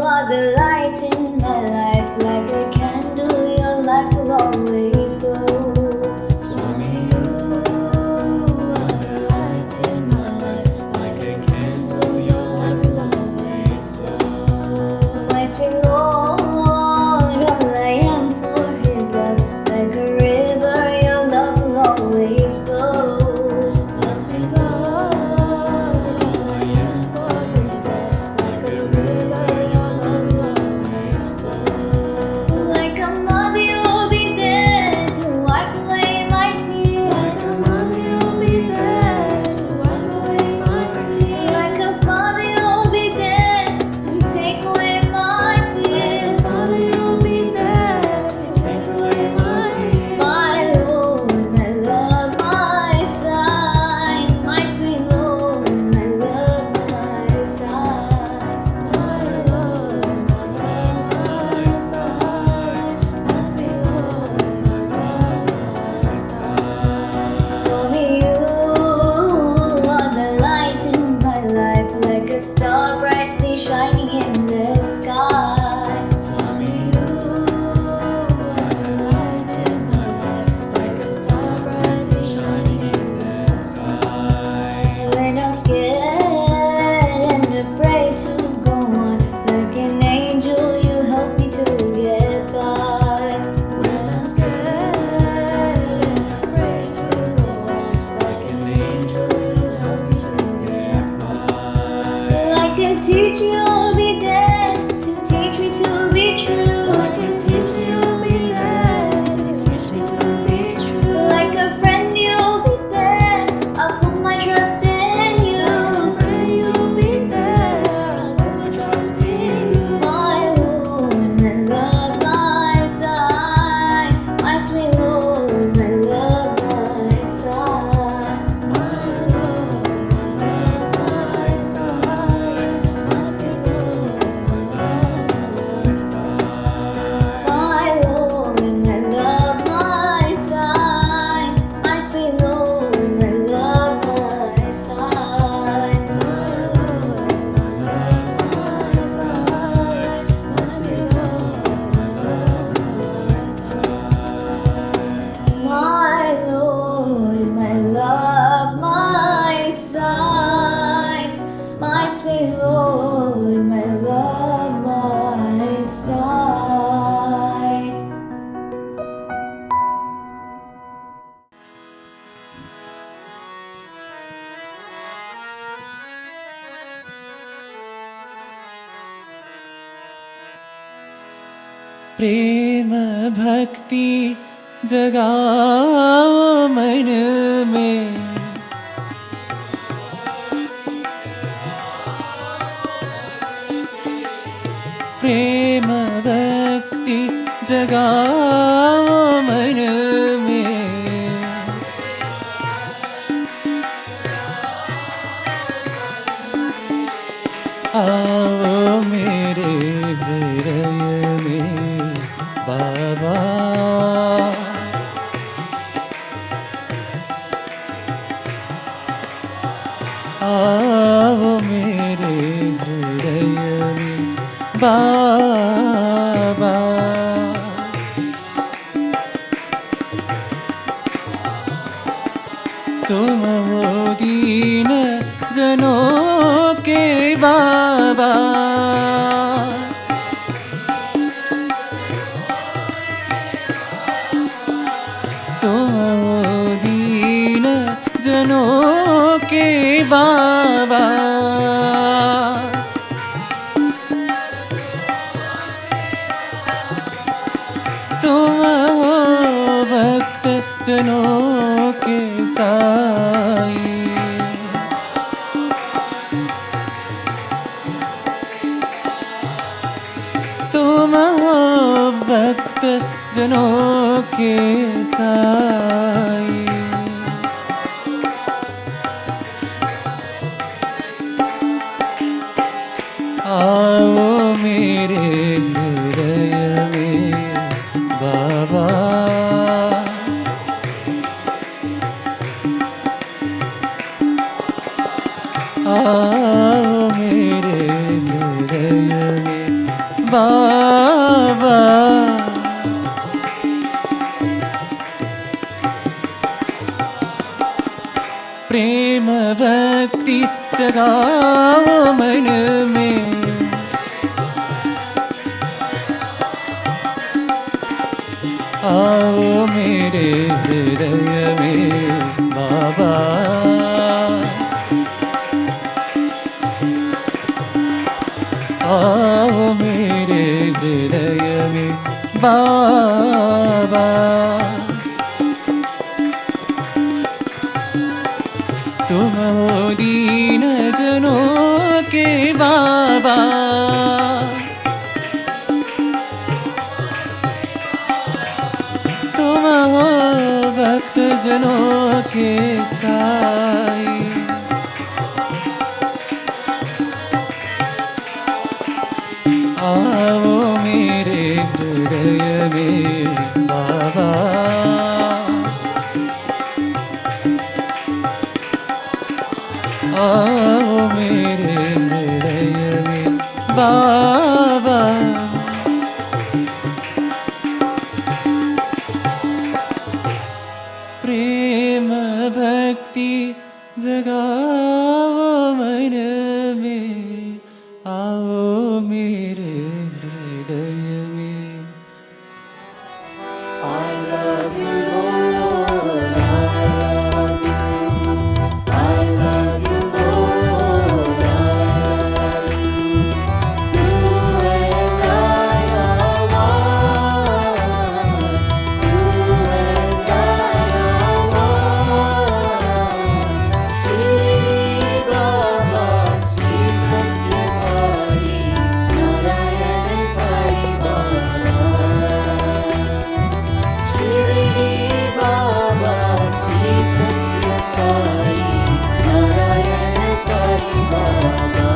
are the light in my life. Like a candle, your light will always glow. Swami, you are the light in my life. Like a candle, your light will always glow. sweet Lord, all I am for His love. Like a river, your love will always flow. My sweet Lord, all I am for His love. Like a river, your love will always flow. Like a mother, you'll be there to wipe away my tears. Like a mother, you'll be there to wipe away my tears. Like a father, you'll be there to take away my fears. Father, you'll be there to take away my fears. My Lord, my love, my side, my sweet Lord, my love, my side. My Lord, my love, my side. My sweet Lord, my love, my side. Swami, you are the light in my life, like a star brightly shining in the sky. Swami, you are the light in my life, like a star brightly shining in the sky. When I'm scared and afraid to go on, like an angel, you help me to get by. When I'm scared and afraid to go on, like an angel, you help me to get by. Like a teacher, you'll be there to teach me to be true. Like a teacher, you'll be there to teach me to be true. Like a friend, you'll be there. I'll put my trust in you. Friend, you'll be there. I'll put my trust in you. My Lord, my love, my side, my sweet Lord, my love, my side. My Lord, my love, my side. My sweet Lord, my love, my side. My Lord, my love, my side, my sweet Lord, my love, my side. My Lord, my love, my side. My sweet Lord, my love, my side. My Lord, my love, my side, my sweet Lord, my love, my side. प्रेम भक्ति जगाओ मन में, प्रेम भक्ति जगाओ मन में। आओ मेरे हृदय में बाबा, आओ मेरे हृदय में बाबा। तुम हो दीन जनों के बाबा, तुम हो दीन जनों के बाबा। तुम हो भक्त जनों के साई, तुम हो भक्त जनों के साई। आओ मेरे हृदय में बाबा, आओ मेरे हृदय में बाबा। प्रेम भक्ति जगाओ मन में, आओ मेरे हृदय में बाबा आओ मेरे हृदय में बाबा तुम हो दीन जनों के बाबा तुम हो भक्त जनों के साई आओ मेरे हृदय में बाबा आओ मेरे हृदय में बाबा प्रेम भक्ति जगाओ मन में आओ मेरे हृदय में I love you, Lord. I love you, Lord. You and I are one. You and I are one. Shri Baba, Shri Satya Sai, Narayana Sai Baba. Shirdi Baba, Shri Satya Sai, Narayana Sai Baba.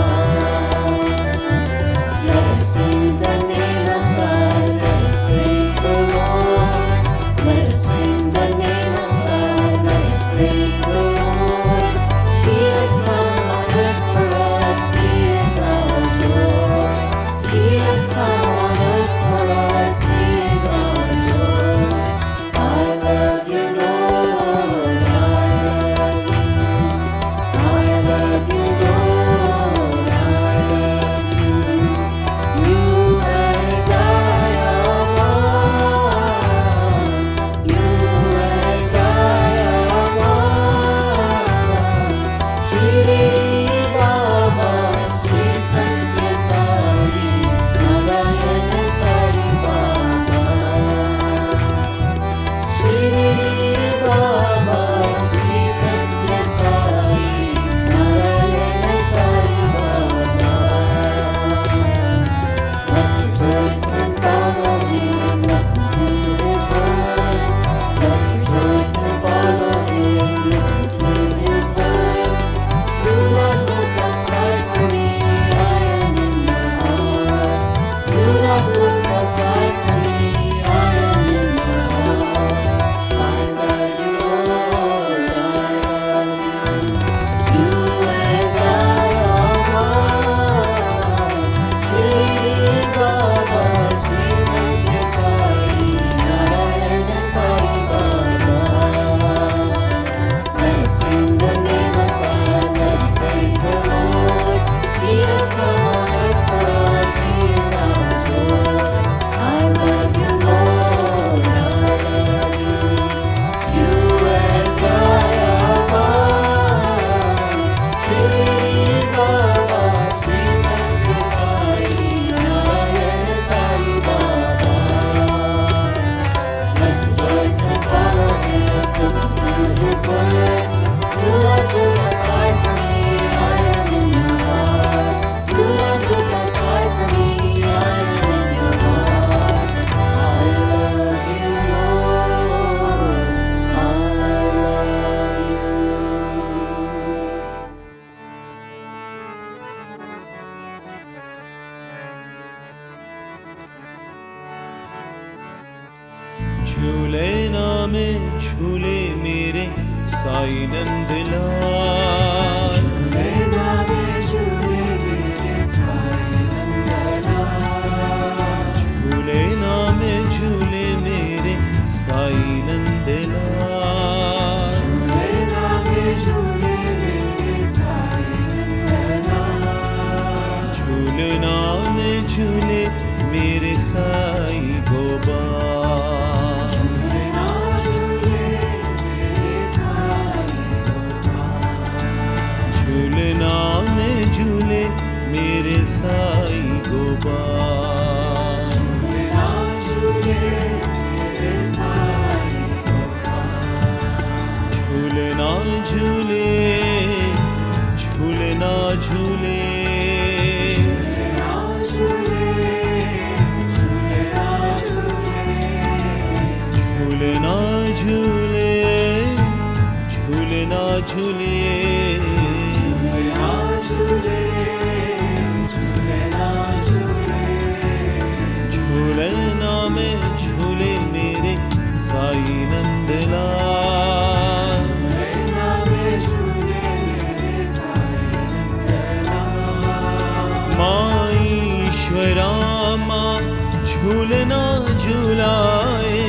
Let us sing the name of Sai, let us praise the Lord. Let us sing the name of Sai, let us praise the Lord. He has come on earth for us, He is our joy. He has come on earth for us, He is our joy. I love you, Lord. I love you, Lord. I love you. You and I are one. You and I are one. Shri Baba, Shri Satya Sai, Narayana Sai Baba. Shri Baba, Shri Satya Sai, Narayana Sai Baba. Let's rejoice and follow Him, listen to His words. Let's rejoice and follow Him, listen to His words. Do not look outside for me, I am in your heart. Do not look outside for me, I am in your heart. I love you, Lord, I love you. You and I are one. Shri Baba, Shri Satya Sai, Narayana Sai Baba. Let us sing the name of Sai, let us praise the Lord. He has come on earth for us, He is our joy. I love you, Lord, I love you. You and I are one. Shri Baba, Shri Satya Sai, Narayana Sai Baba. Let's rejoice and follow Him, listen to His words. Do not look outside for me, I am in your heart. Do not look outside for me, I am in your heart. I love you, Lord. I love you. झूले नामे झूले मेरे साई नंदलाल झूले नामे झूले मेरे साई नंदलाल झूलना में झूले मेरे साई गोपाल गोपाल झूलना झूले झूलना झूले झूलना झूले झूलना झूले झूलना में झूले मेरे साई नंदलाल माँ ईश्वरा माँ झूलना झूलाए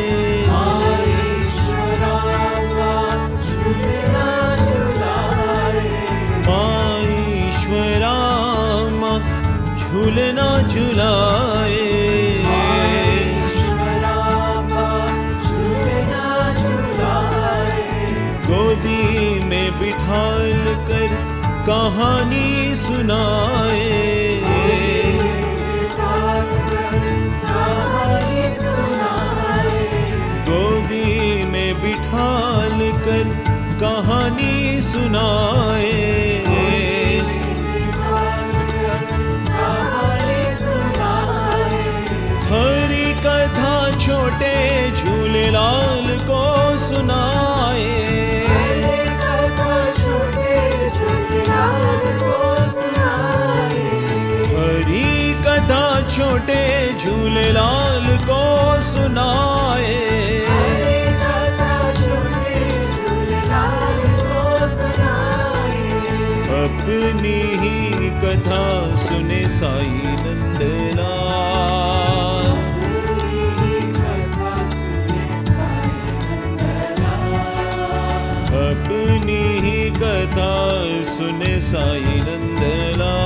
माँ ईश्वरा माँ झूलना झूलाए गोदी में बिठाल कर कहानी सुनाए गोदी में बिठाल कर कहानी सुनाए हरी कथा छोटे झूलेलाल को सुनाए हरी कथा छोटे झूलेलाल को सुनाए अपनी ही कथा सुने साई नंदलाल अपनी ही कथा सुने साई नंदलाल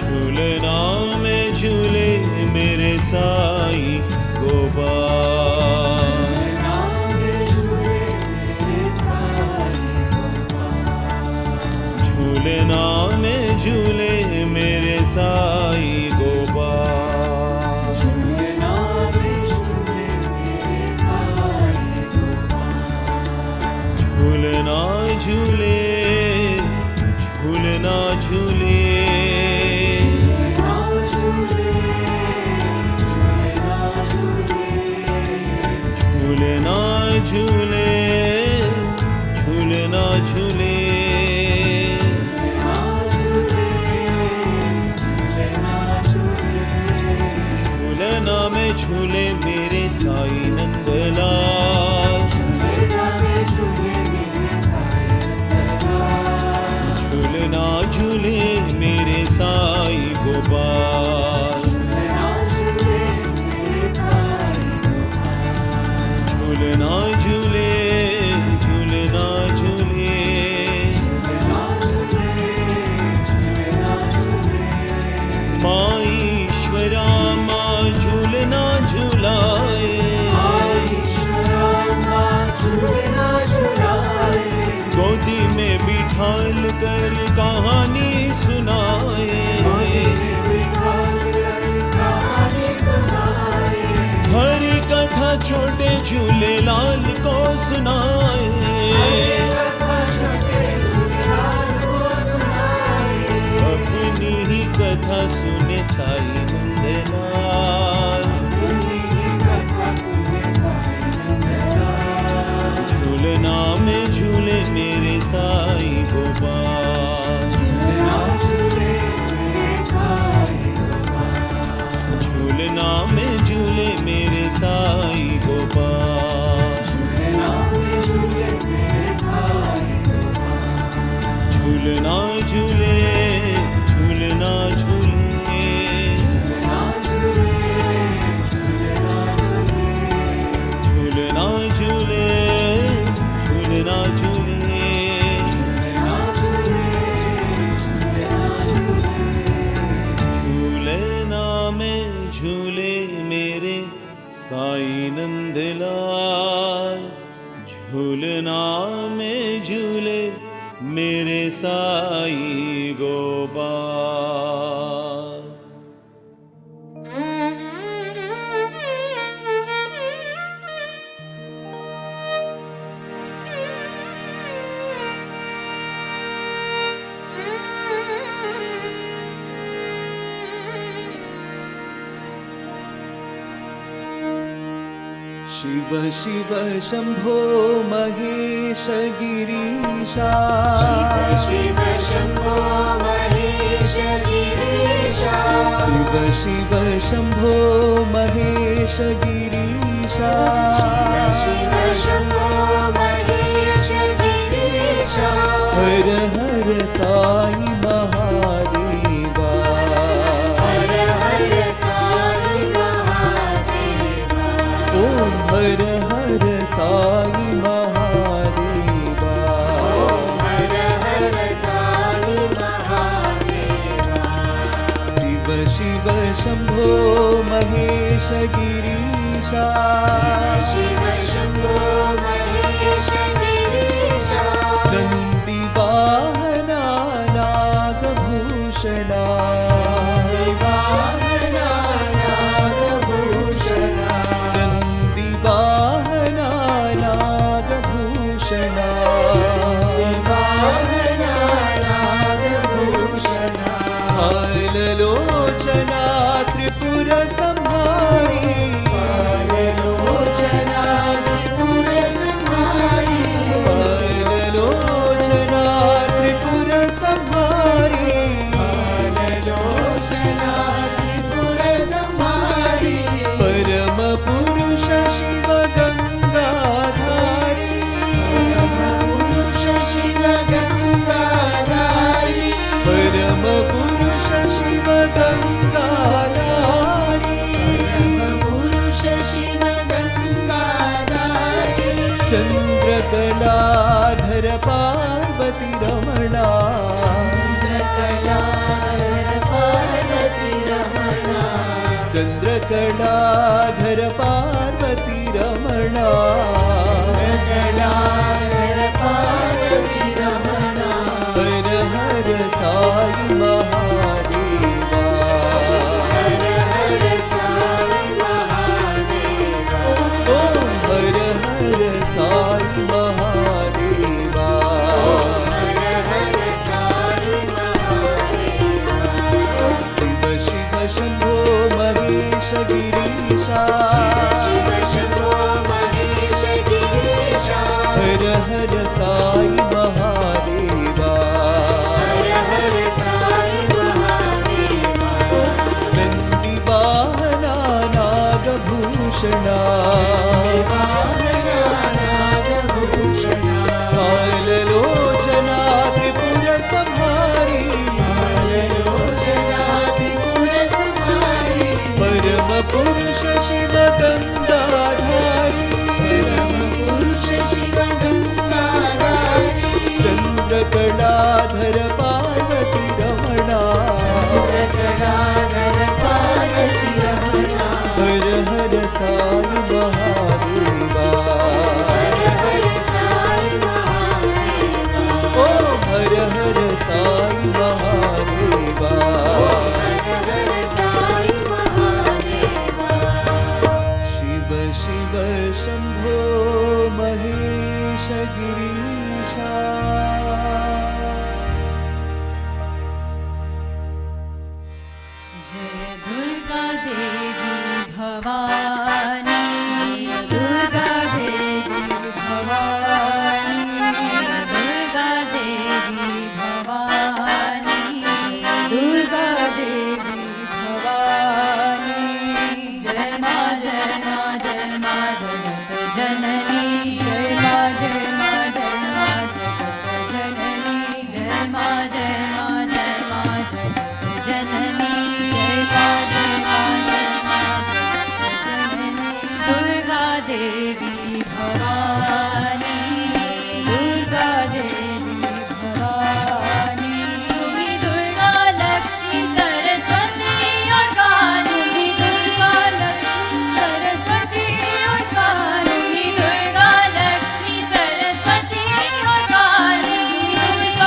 झूलना में झूले मेरे साई गोपाल झूलना में झूले मेरे साई गोपाल झूलना झूले झूलना झूले झूलना झूले झूलना झूले झूलना में झूले मेरे साई नंदलाल झूलना झूले मेरे साई गोपाल झूलना झूले झूलना झूले माँ ईश्वरा माँ झूलना झूलाए गोदी में बिठाल कर कहानी सुनाए हरी कथा छोटे झूलेलाल को सुनाए अपनी ही कथा सुने साई नंदलाल झूलना में झूले मेरे साई गोपाल झूलना में झूले मेरे साई गोपाल झूलना झूले झूलना झूले झूलना झूले झूलना झूले झूलना में झूले मेरे साई नंदलाल झूलना में झूले मेरे साईं गोपाल। शिव शिव शंभो महेश गिरीशा। शिव शंभो महेश गिरीशा। शिव शिव शंभो महेश गिरीशा। शिव शंभो महेश गिरीशा। हर हर साई महादेवा। हर हर साई महादेवा। ओम हर हर साई महादेवा। हर हर साई महादेवा। शिव शिव शंभो महेश गिरीशा। शिव शंभो महेश गिरीशा। नंदी वाहना नागभूषणा। वाहना नागभूषणा। नंदी वाहना नागभूषणा। वाहना नागभूषणा। हाललोचना त्रिपुर संहारी। लोचना त्रिपुर संहारी। हाललोचना त्रिपुर संहारी। लोचना त्रिपुर संहारी। परम पुरुष शिव गंगाधारी। पुरुष शिव गंगाधारी। परम पुरुष शिव गंगाधारी। पुरुष शिव गंगाधारी। चंद्रकलाधर पार्वती रमणा। चंद्रकलाधर पार्वती रमणा। चंद्रकलाधर पार्वती रमणा। चंद्रकलाधर पार्वती रमणा। हर हर साई महादेवा। हर हर साई महादेवा। ओम हर हर साई महादेवा। हर हर साई महादेवा। शिव शिव शंभो महेश गिरीशा। शिव शंभो महेश गिरीशा। हर हर साई महादेवा। हर हर साई महादेवा। नंदी वाहना नागभूषणा। वाहना नागभूषणा। हाललोचना त्रिपुर संहारी। लोचना त्रिपुर संहारी। परम पुरुष शिव गंगाधारी। पुरुष शिव गंगाधारी। चंद्रकलाधर पार्वती रमणा। चंद्रकलाधर पार्वती रमणा। हर हर साई महादेवा। हर हर साई महादेवा। ओम हर हर साई महादेवा। हर हर साई महादेवा। शिव शिव शंभो महेश गिरीशा। जय दुर्गा देवी भवानी। दुर्गा देवी भवानी। दुर्गा देवी भवानी। दुर्गा देवी भवानी। जय मां जय मां जय मां जगत जननी। जय मां जय मां जय मां जगत जननी। जय मां जय मां जय मां जगत जननी। जय मां जय मां जय मां जगत जननी। दुर्गा देवी भवानी। दुर्गा देवी भवानी। तुम्ही दुर्गा लक्ष्मी सरस्वती और काली। दुर्गा लक्ष्मी सरस्वती और काली। दुर्गा लक्ष्मी सरस्वती और काली। दुर्गा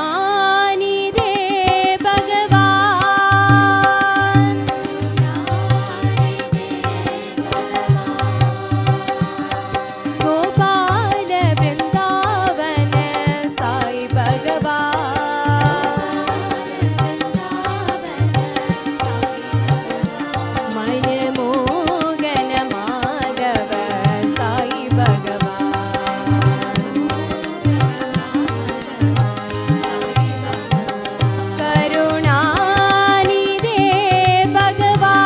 करुणानिधे भगवान गोपाल वृंदावन साई भगवान मन मोगन माधव साई भगवान करुणानिधे भगवान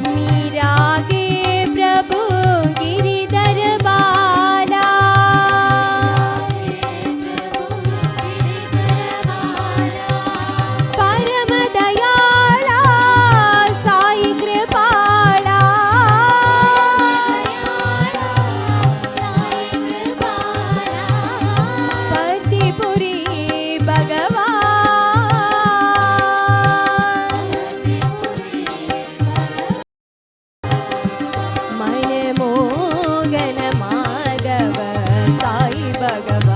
मीरा के प्रभु गिरिधर बाला परम दयाला साई कृपाला पतिपुरी भगवान मन मोगन माधव साई भगवान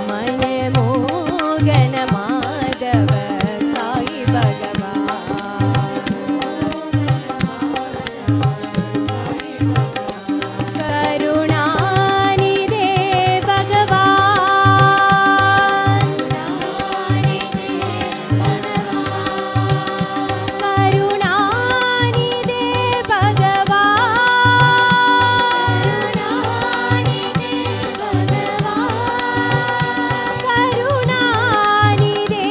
मन मोगन माधव साई भगवान करुणानिधे भगवान करुणानिधे करुणानिधे करुणानिधे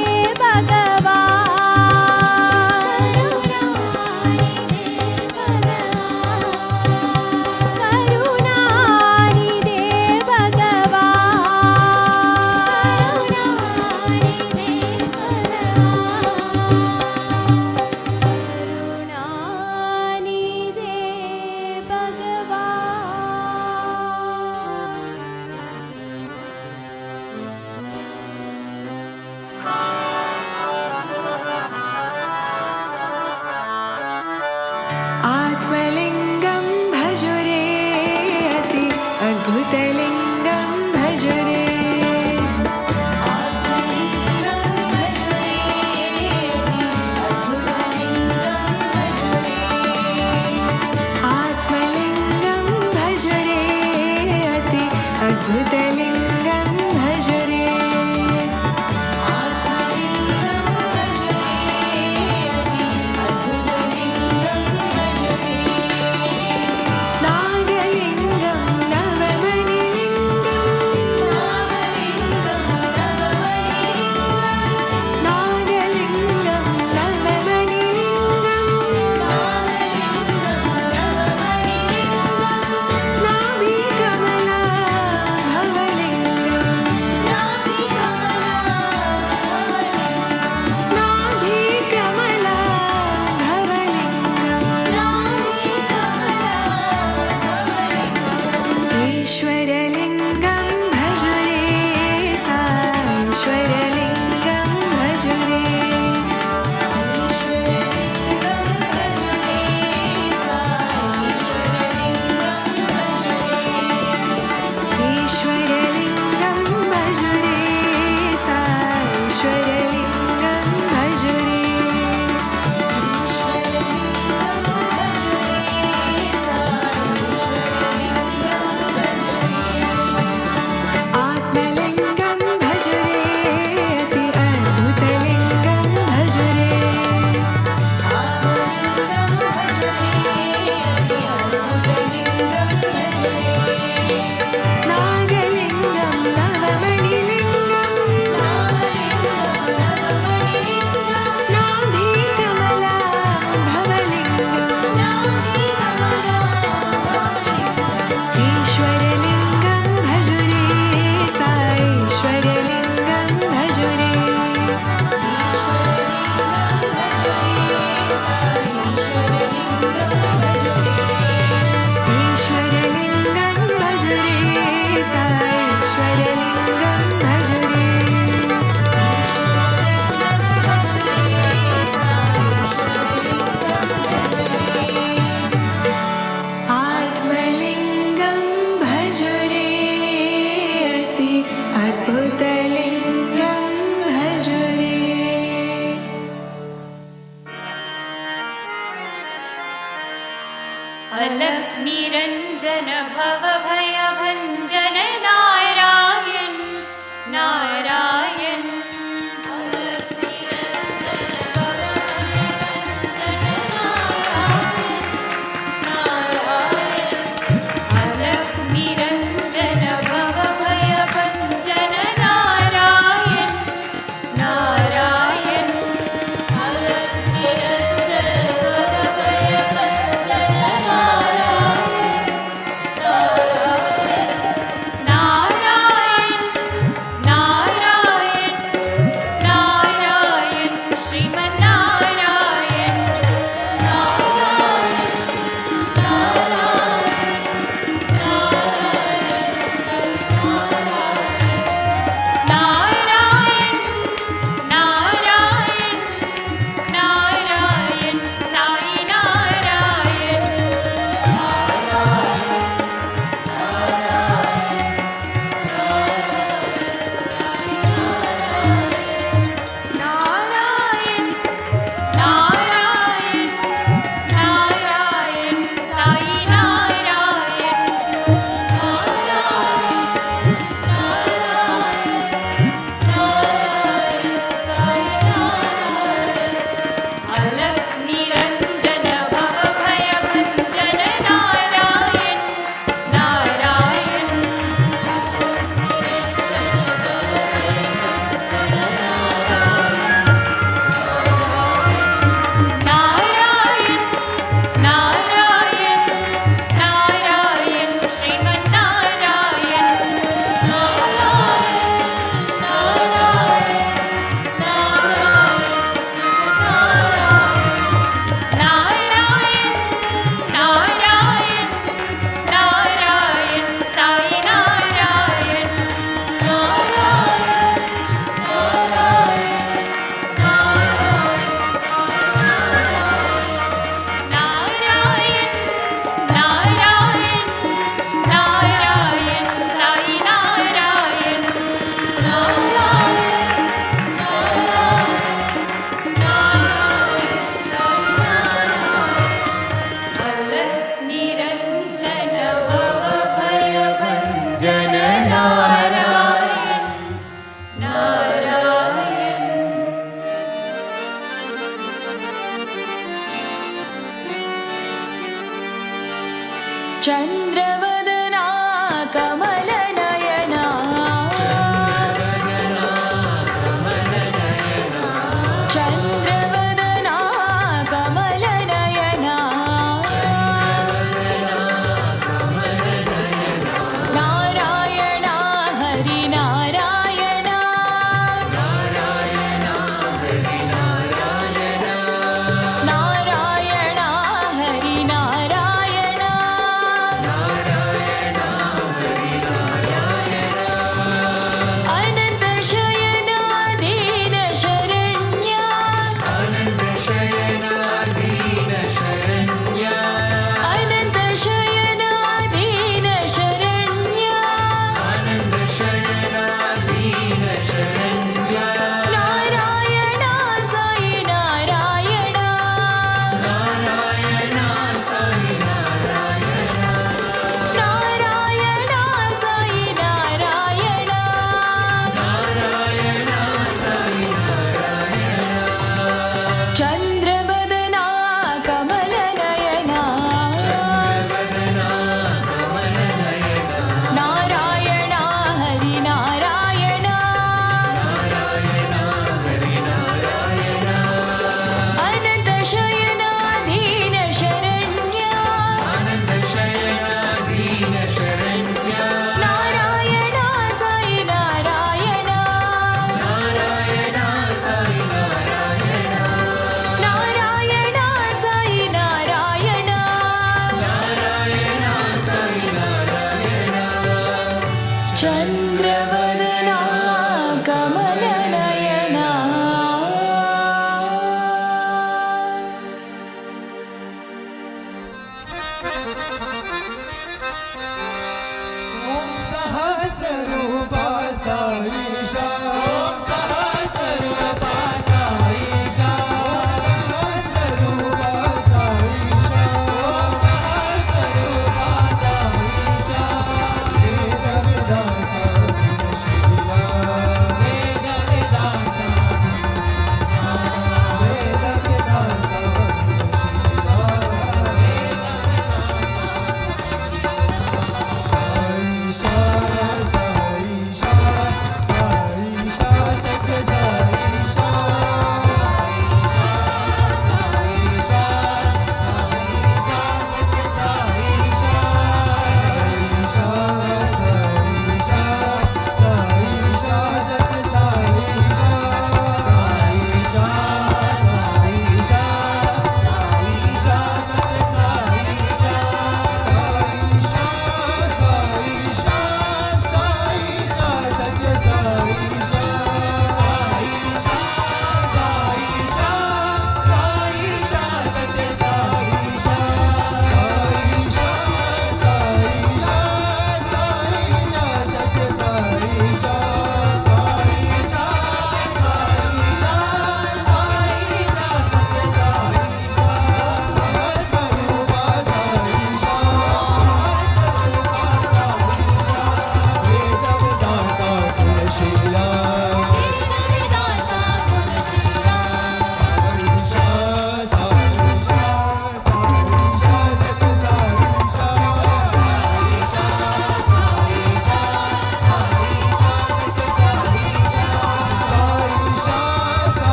करुणानिधे आत्मलिङ्गं भज रे अति अद्भुतलिङ्गं भज रे आत्मलिङ्गं भज रे अति अद्भुतलिङ्गं भज रे आत्मलिङ्गं भज रे अति अद्भुतलिङ्गं भज रे आत्मलिङ्गं भज रे अति अद्भुतलिङ्गं भज रे नागलिङ्गं नवमणिलिङ्गं नागलिङ्गं नवमणिलिङ्गं नाभिकमला भवलिङ्गं नाभिकमला भवलिङ्गं ईश्वरलिङ्गं भज रे साईश्वरलिङ्गं भज रे ईश्वरलिङ्गं भज रे साईश्वरलिङ्गं भज रे ईश्वरलिङ्गं भज रे साईश्वरलिङ्गं भज रे ईश्वरलिङ्गं भज रे साईश्वरलिङ्गं भज रे आत्मलिङ्गं भज रे अति अद्भुतलिङ्गं भज रे आत्मलिङ्गं भज रे अति अद्भुतलिङ्गं भज रे नागलिङ्गं साईश्वरलिङ्गं भज रे आत्मलिङ्गं भज रे अति अद्भुतलिङ्गं भज रे अलक् निरञ्जन भव भयभञ्जन नारायण नारायण अलक् निरञ्जन भव भयभञ्जन नारायण नारायण अलक् निरञ्जन भव भयभञ्जन नारायण नारायण अलक् निरञ्जन भव भयभञ्जन चन्द्रवदना कमलनयना चन्द्रवदना कमलनयना नारायण चन्द्रवदना कमलनयना सहस्ररूपा साईशा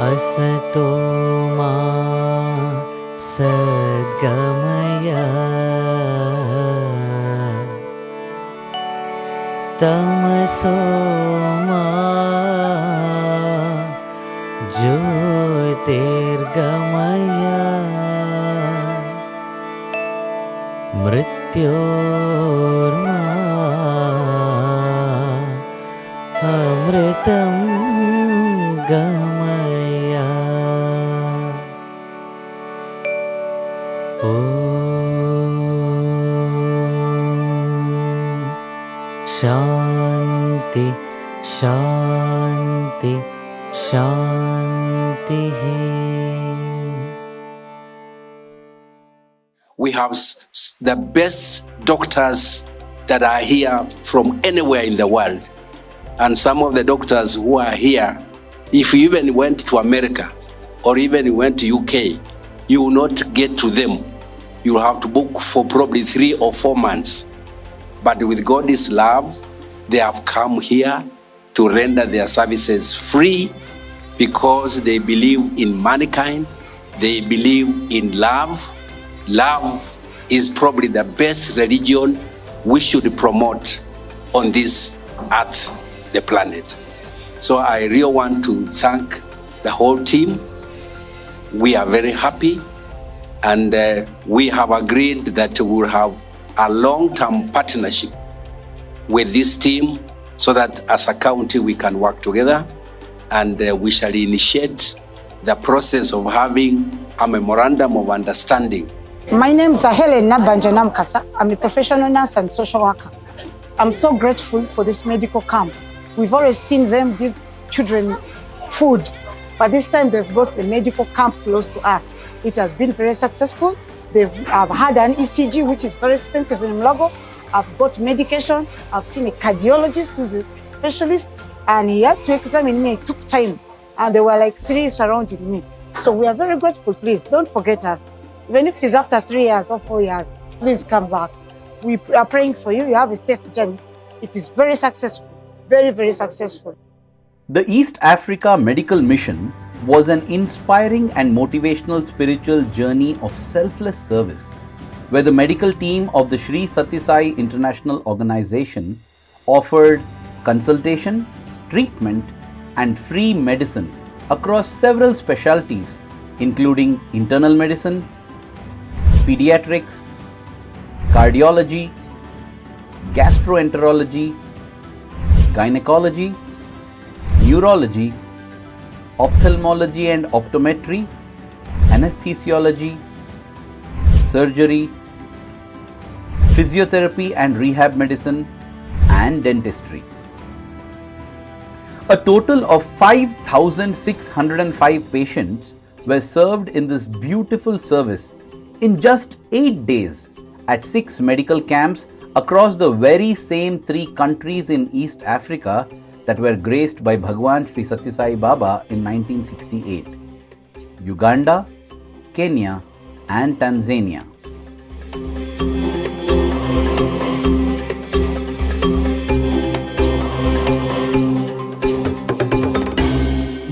असतो मा सद्गमय तमसो मा ज्योतिर्गमय मृत्योर्मा अमृतं गमय ॐ शान्ति शान्ति शान्तिः We have the best doctors that are here from anywhere in the world. And some of the doctors who are here, if you even went to America or even went to UK, you will not get to them. You will have to book for probably 3 or 4 months. But with God's love, they have come here to render their services free because they believe in mankind, they believe in love. Love is probably the best religion we should promote on this earth, the planet. So I really want to thank the whole team. We are very happy, and we have agreed that we will have a long-term partnership with this team so that as a county we can work together, and we shall initiate the process of having a memorandum of understanding. My name is Helen Nabanja Namkasa. I'm a professional nurse and social worker. I'm so grateful for this medical camp. We've always seen them give children food, but this time they've brought the medical camp close to us. It has been very successful. I've had an ECG, which is very expensive in Mlogo. I've got medication. I've seen a cardiologist who's a specialist, and he had to examine me. It took time, and there were like 3 surrounding me. So we are very grateful. Please don't forget us. Even if it's after 3 years or 4 years, please come back. We are praying for you. You have a safe journey. It is very successful, very, very successful. The East Africa Medical Mission was an inspiring and motivational spiritual journey of selfless service, where the medical team of the Sri Sathya Sai International Organization offered consultation, treatment, and free medicine across several specialties, including internal medicine, pediatrics, cardiology, gastroenterology, gynecology, neurology, ophthalmology and optometry, anesthesiology, surgery, physiotherapy and rehab medicine, and dentistry. A total of 5,605 patients were served in this beautiful service in just 8 days at 6 medical camps across the very same 3 countries in East Africa that were graced by Bhagwan Sri Sathya Sai Baba in 1968: Uganda, Kenya, and Tanzania.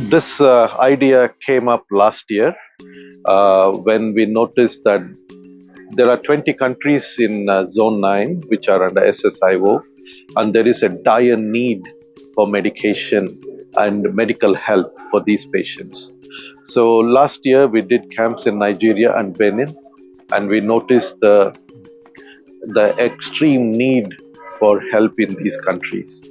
This idea came up last year when we noticed that there are 20 countries in Zone 9 which are under SSIO, and there is a dire need for medication and medical help for these patients. So last year we did camps in Nigeria and Benin, and we noticed the extreme need for help in these countries.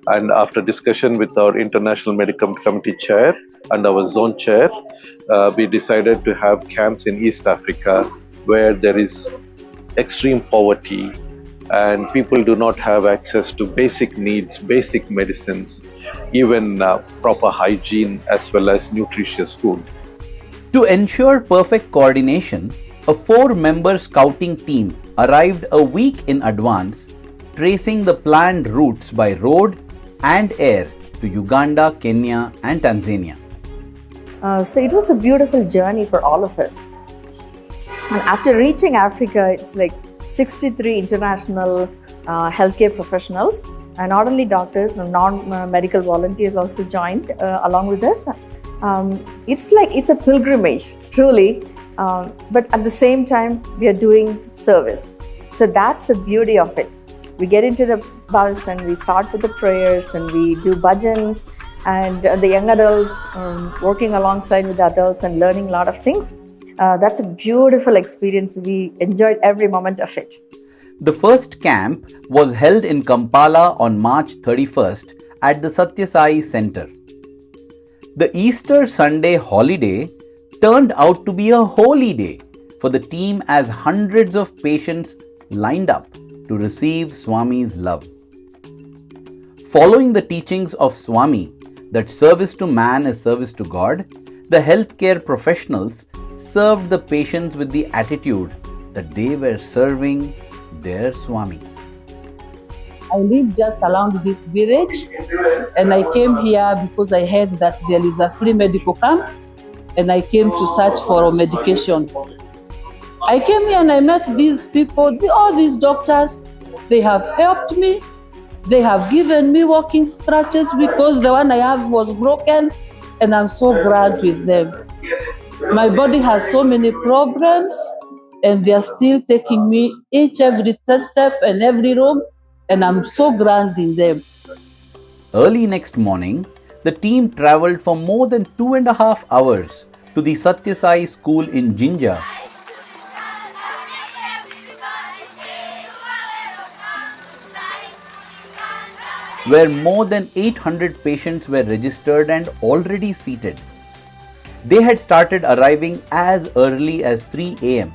And after discussion with our International Medical Committee chair and our zone chair, we decided to have camps in East Africa where there is extreme poverty and people do not have access to basic needs, basic medicines, even proper hygiene as well as nutritious food. To ensure perfect coordination, a 4-member scouting team arrived a week in advance, tracing the planned routes by road and air to Uganda, Kenya, and Tanzania. So it was a beautiful journey for all of us. And after reaching Africa, it's like 63 international healthcare professionals, and not only doctors, non-medical volunteers also joined along with us. It's a pilgrimage, truly, but at the same time, we are doing service. So that's the beauty of it. We get into the bus and we start with the prayers and we do bhajans, and the young adults working alongside with the adults and learning a lot of things. That's a beautiful experience. We enjoyed every moment of it. The first camp was held in Kampala on March 31st at the Sathya Sai Center. The Easter Sunday holiday turned out to be a holy day for the team as hundreds of patients lined up to receive Swami's love. Following the teachings of Swami that service to man is service to God, the healthcare professionals served the patients with the attitude that they were serving their Swami. I live just around this village, and I came here because I heard that there is a free medical camp, and I came to search for medication. I came here and I met these people, all these doctors. They have helped me. They have given me walking crutches because the one I have was broken, and I'm so glad with them. My body has so many problems, and they are still taking me every step and every room, and I'm so glad in them. Early next morning, the team travelled for more than 2.5 hours to the Satya Sai school in Jinja, where more than 800 patients were registered and already seated. They had started arriving as early as 3 a.m.,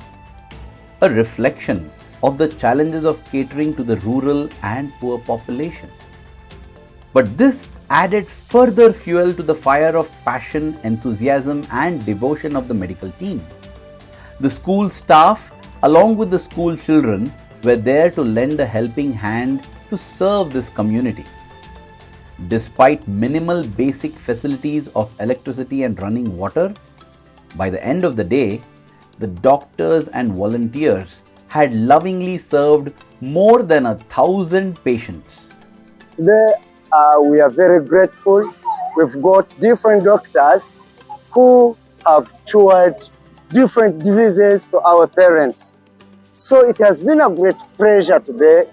a reflection of the challenges of catering to the rural and poor population. But this added further fuel to the fire of passion, enthusiasm, and devotion of the medical team. The school staff, along with the school children, were there to lend a helping hand to serve this community. Despite minimal basic facilities of electricity and running water, by the end of the day, the doctors and volunteers had lovingly served more than 1,000 patients. Today, we are very grateful. We've got different doctors who have cured different diseases to our parents. So it has been a great pleasure today,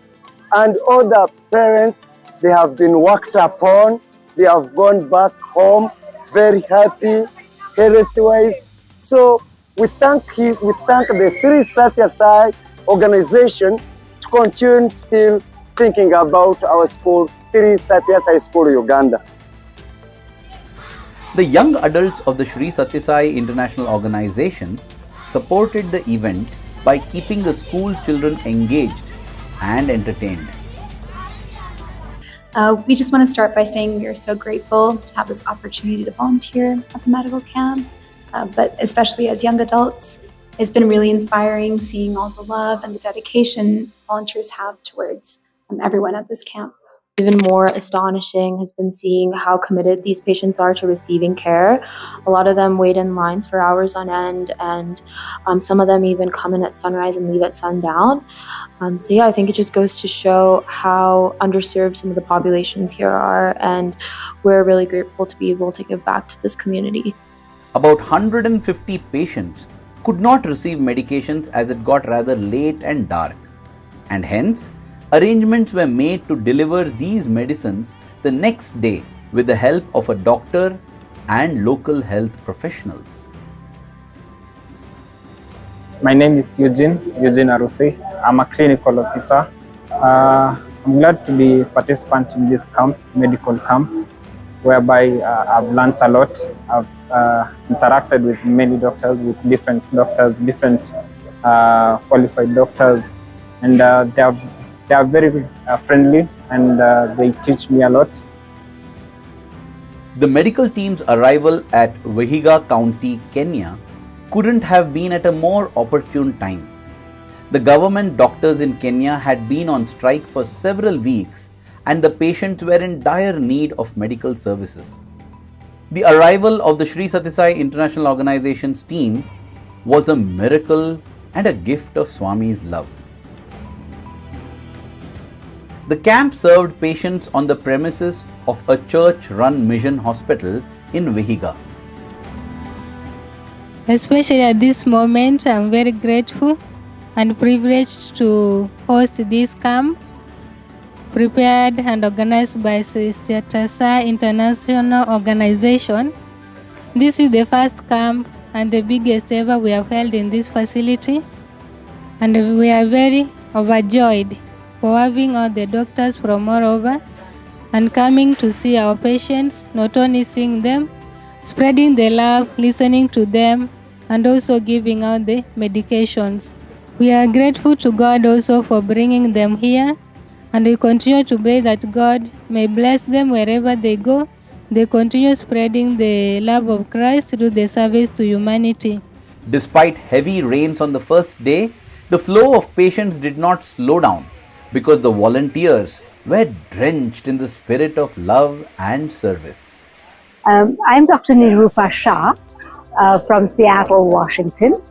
and all the parents, they have been worked upon. They have gone back home very happy, health-wise. So we thank the Sri Satya Sai organization to continue still thinking about our school, Sri Satya Sai School, Uganda. The young adults of the Sri Satya Sai International Organization supported the event by keeping the school children engaged and entertained. We just want to start by saying we are so grateful to have this opportunity to volunteer at the medical camp, but especially as young adults, it's been really inspiring seeing all the love and the dedication volunteers have towards everyone at this camp. Even more astonishing has been seeing how committed these patients are to receiving care. A lot of them wait in lines for hours on end, and some of them even come in at sunrise and leave at sundown. So yeah, I think it just goes to show how underserved some of the populations here are, and we're really grateful to be able to give back to this community. About 150 patients could not receive medications as it got rather late and dark, and hence arrangements were made to deliver these medicines the next day with the help of a doctor and local health professionals. My name is Eugene Arusi. I'm a clinical officer. I'm glad to be a participant in this camp, medical camp, whereby I've learned a lot. I've interacted with many doctors, with different qualified doctors, and they are very friendly, and they teach me a lot. The medical team's arrival at Vihiga County, Kenya couldn't have been at a more opportune time. The government doctors in Kenya had been on strike for several weeks, and the patients were in dire need of medical services. The arrival of the Sri Satya Sai International Organization's team was a miracle and a gift of Swami's love. The camp served patients on the premises of a church-run mission hospital in Vihiga. Especially at this moment, I'm very grateful and privileged to host this camp, prepared and organized by Satya Sai International Organization. This is the first camp and the biggest ever we have held in this facility, and we are very overjoyed for having all the doctors from all over and coming to see our patients, not only seeing them, spreading the love, listening to them, and also giving out the medications. We are grateful to God also for bringing them here, and we continue to pray that God may bless them wherever they go. They continue spreading the love of Christ through the service to humanity. Despite heavy rains on the first day, the flow of patients did not slow down because the volunteers were drenched in the spirit of love and service. I'm Dr. Nirupa Shah from Seattle, Washington.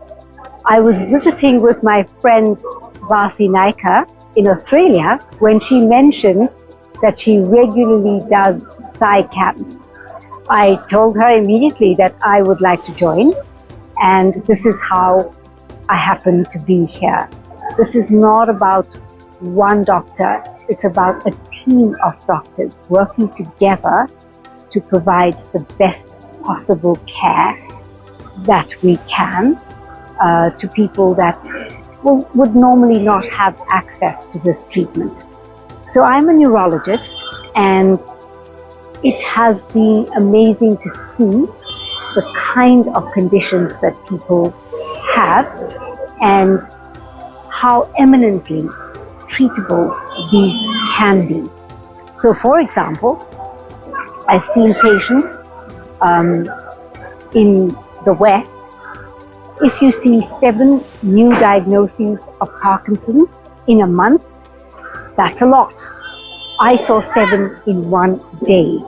I was visiting with my friend Vasi Naika in Australia when she mentioned that she regularly does Sai camps. I told her immediately that I would like to join, and this is how I happen to be here. This is not about one doctor, it's about a team of doctors working together to provide the best possible care that we can to people that would normally not have access to this treatment. So I'm a neurologist, and it has been amazing to see the kind of conditions that people have and how eminently treatable these can be. So, for example, I've seen patients in the West. If you see 7 new diagnoses of Parkinson's in a month, that's a lot. I saw 7 in one day.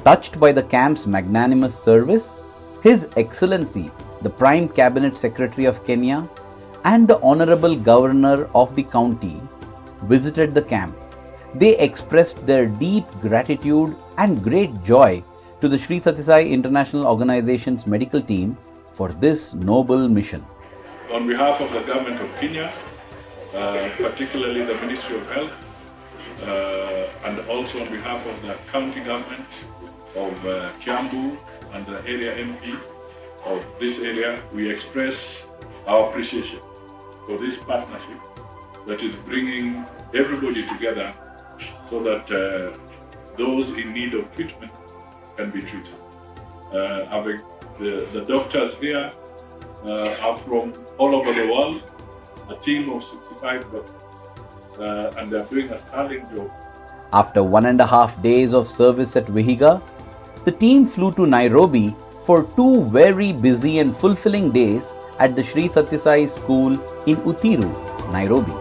Touched by the camp's magnanimous service, His Excellency, the Prime Cabinet Secretary of Kenya, and the Honorable Governor of the county visited the camp. They expressed their deep gratitude and great joy to the Sri Sathya Sai International Organization's medical team for this noble mission. On behalf of the Government of Kenya, particularly the Ministry of Health, and also on behalf of the county government of Kiambu and the area MP of this area, we express our appreciation for this partnership that is bringing everybody together so that those in need of treatment can be treated. The doctors here are from all over the world, a team of 65 doctors, and they're doing a sterling job. After 1.5 days of service at Vihiga, the team flew to Nairobi for 2 very busy and fulfilling days at the Sri Sathya Sai School in Uthiru, Nairobi.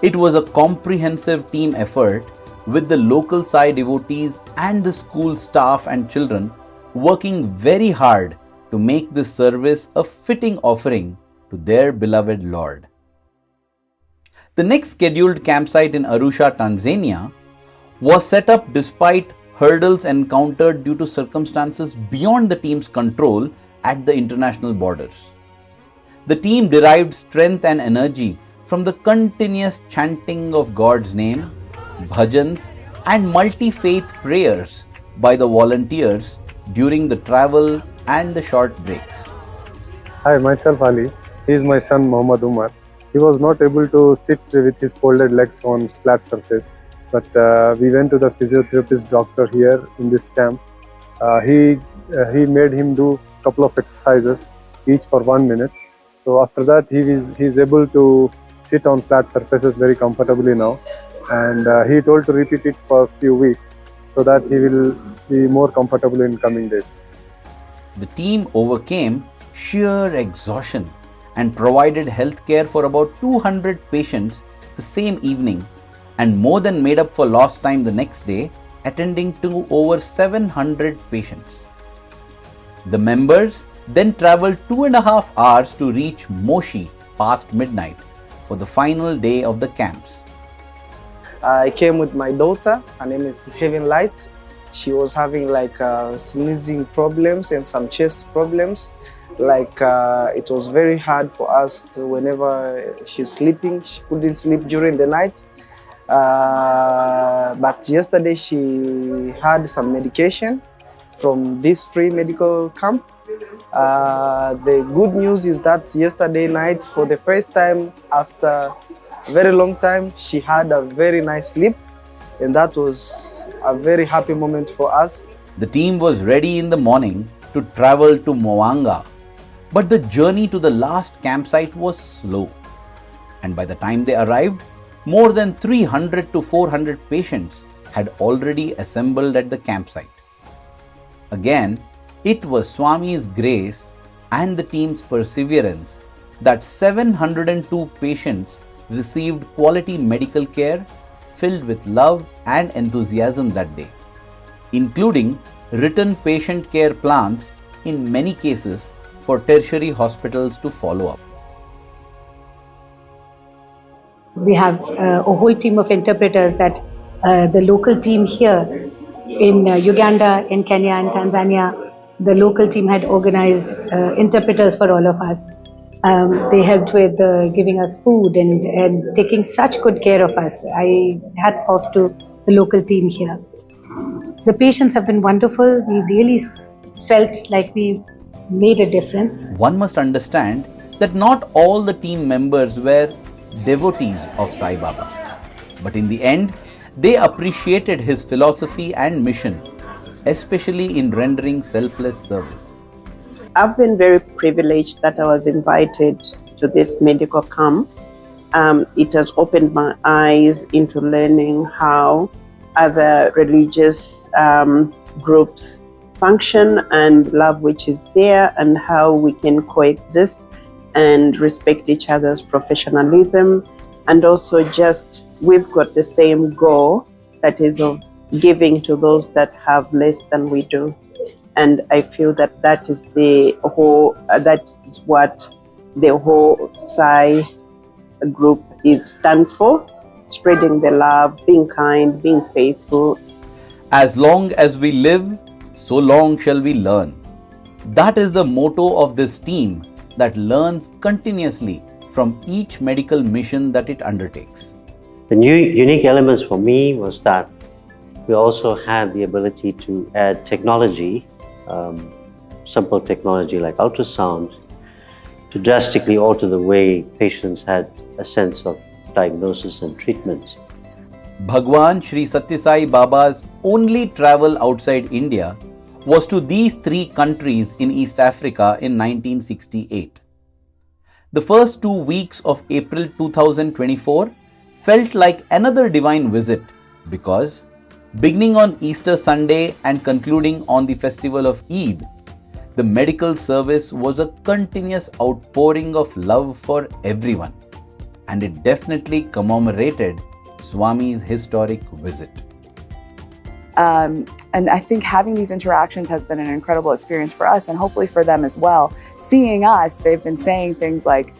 It was a comprehensive team effort with the local Sai devotees and the school staff and children working very hard to make this service a fitting offering to their beloved Lord. The next scheduled campsite in Arusha, Tanzania was set up despite hurdles encountered due to circumstances beyond the team's control at the international borders. The team derived strength and energy from the continuous chanting of God's name, bhajans, and multi-faith prayers by the volunteers during the travel and the short breaks. Hi, myself Ali. He is my son Muhammad Umar. He was not able to sit with his folded legs on flat surface, but we went to the physiotherapist doctor here in this camp. He made him do a couple of exercises, each for 1 minute. So after that, he is able to sit on flat surfaces very comfortably now, and he told to repeat it for a few weeks so that he will be more comfortable in coming days. The team overcame sheer exhaustion and provided health care for about 200 patients the same evening, and more than made up for lost time the next day, attending to over 700 patients. The members then travelled 2.5 hours to reach Moshi past midnight for the final day of the camps. I came with my daughter. Her name is Heaven Light. She was having like sneezing problems and some chest problems. It was very hard for us to, whenever she's sleeping, she couldn't sleep during the night. But yesterday she had some medication from this free medical camp. The good news is that yesterday night, for the first time after a very long time, she had a very nice sleep, and that was a very happy moment for us. The team was ready in the morning to travel to Mwanga, but the journey to the last campsite was slow, and by the time they arrived, more than 300 to 400 patients had already assembled at the campsite. Again, it was Swami's grace and the team's perseverance that 702 patients received quality medical care filled with love and enthusiasm that day, including written patient care plans in many cases for tertiary hospitals to follow up. We have a whole team of interpreters that the local team here in Uganda, in Kenya and Tanzania, the local team had organized interpreters for all of us. They helped with giving us food and taking such good care of us. Hats off to the local team here. The patients have been wonderful. We really felt like we made a difference. One must understand that not all the team members were devotees of Sai Baba, but in the end, they appreciated his philosophy and mission, especially in rendering selfless service. I've been very privileged that I was invited to this medical camp. It has opened my eyes into learning how other religious groups function and love which is there, and how we can coexist and respect each other's professionalism, and also just we've got the same goal, that is of giving to those that have less than we do. And I feel that that is what the whole Sai group stands for: spreading the love, being kind, being faithful. As long as we live, so long shall we learn. That is the motto of this team that learns continuously from each medical mission that it undertakes. The new unique elements for me was that we also had the ability to add technology, simple technology like ultrasound, to drastically alter the way patients had a sense of diagnosis and treatment. Bhagwan Sri Sathya Sai Baba's only travel outside India was to these 3 countries in East Africa in 1968. The first 2 weeks of April 2024 felt like another divine visit because, beginning on Easter Sunday and concluding on the festival of Eid, the medical service was a continuous outpouring of love for everyone, and it definitely commemorated Swami's historic visit. And I think having these interactions has been an incredible experience for us, and hopefully for them as well. Seeing us, they've been saying things like,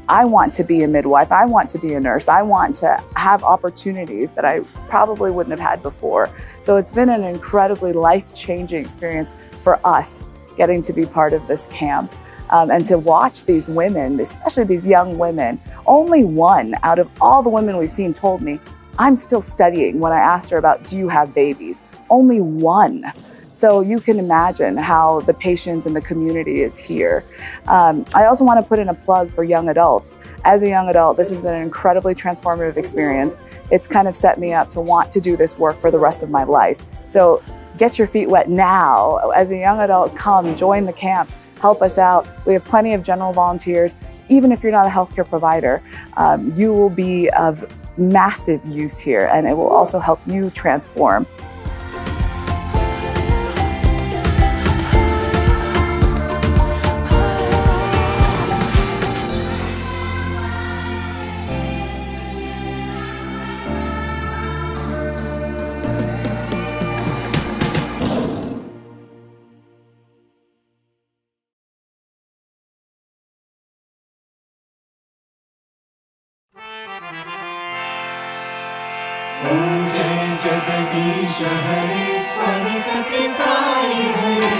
I want to be a midwife, I want to be a nurse, I want to have opportunities that I probably wouldn't have had before. So it's been an incredibly life-changing experience for us getting to be part of this camp. And to watch these women, especially these young women, only one out of all the women we've seen told me, I'm still studying when I asked her about, do you have babies? Only one. So you can imagine how the patients and the community is here. I also want to put in a plug for young adults. As a young adult, this has been an incredibly transformative experience. It's kind of set me up to want to do this work for the rest of my life. So get your feet wet now. As a young adult, come join the camps. Help us out. We have plenty of general volunteers. Even if you're not a healthcare provider, you will be of massive use here, and it will also help you transform. Om Jai Jagadish Hare Swami Sathya Sai Hare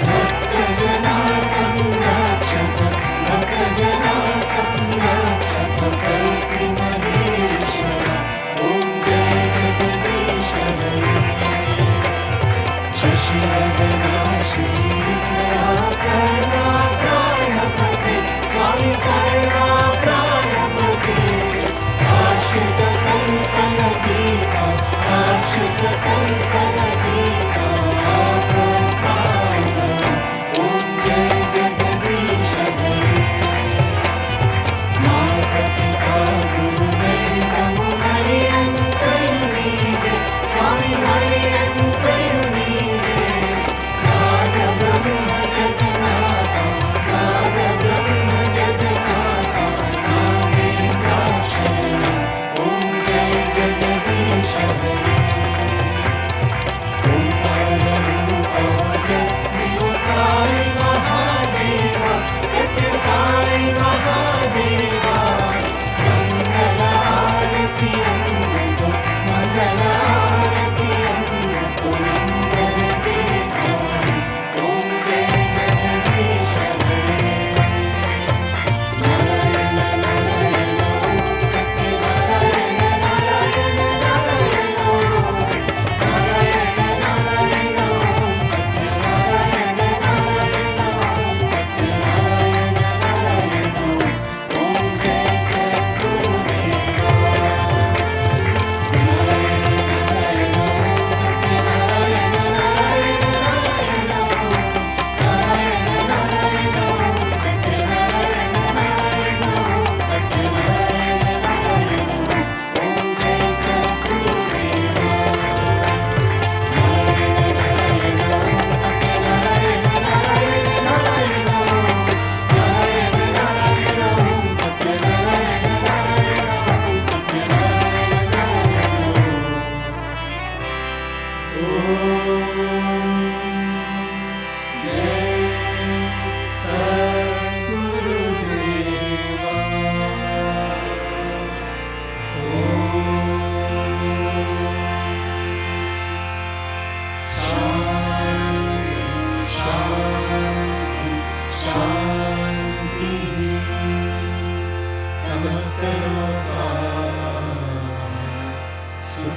Bhakta Jana Samrakshaka Bhakta Jana Samrakshaka Kalki Maheshwara Om Jai Jagadish Hare Shashi Vadana Shri Sarva Pranapati Swami Sarva Pranapati Ashita Kalpana Dika Ashita Kalpana Dika Apatana Om Jai Jagadish Hare Mata Pita Guru Vaika Mumari Antayunide Swami Mari Antayunide Nada Brahma Jagannatha Nada Brahma Jagannatha Navendra Shaya Om Jai Jagadish Hare Om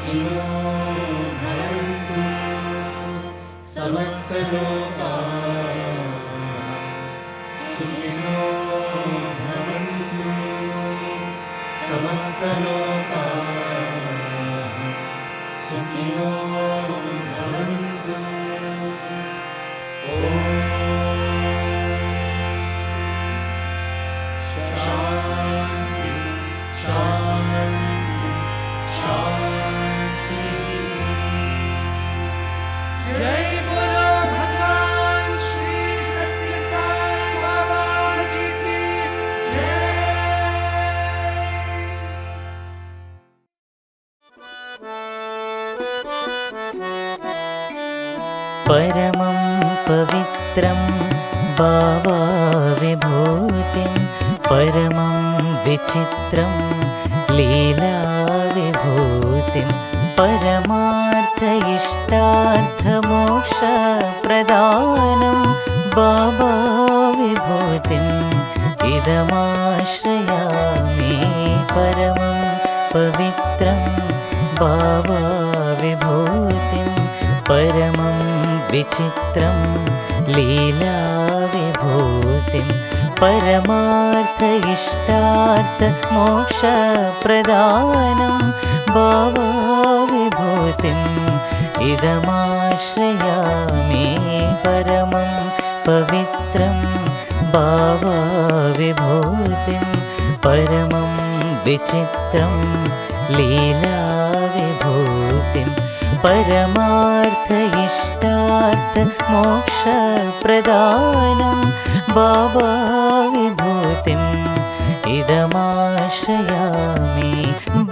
सुखिनो भवन्तु समस्तलोकाः सुखिनो भवन्तु समस्तलोकाः सुखिनो भवन्तु ॐ शान्ति शान्ति शान्ति जय बोलो भगवान श्री सत्य साई बाबा जी की जय। परमं पवित्रं बाबा विभूतिं परमं विचित्रं लीला विभूतिं परमार्थ इष्टार्थमोक्ष प्रदानं बाबा विभूतिम् इदमाश्रयामि परमं पवित्रं बाबा विभूतिं परमं विचित्रं लीला विभूतिं परमार्थ इष्टार्थ मोक्ष प्रदानं बाबा विभूतिम् इदमाश्रयामि परमं पवित्रं बाबा विभूतिं परमं विचित्रं लीला विभूतिं परमार्थ इष्टार्थ मोक्ष प्रदानं बाबा विभूतिम् इदमाश्रयामि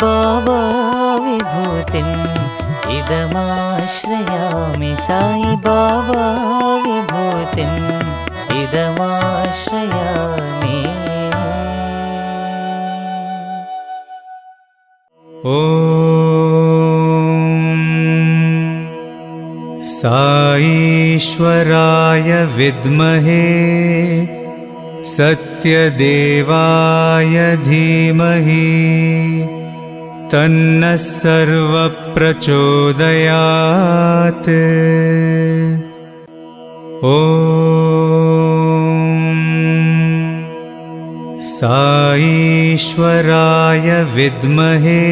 बाबा विभूतिम् इदमाश्रयामि साई बाबा विभूतिम् इदमाश्रयामि। ॐ साईश्वराय विद्महे सत्यदेवाय धीमहि तन्नः सर्वप्रचोदयात्। ॐ साईश्वराय विद्महे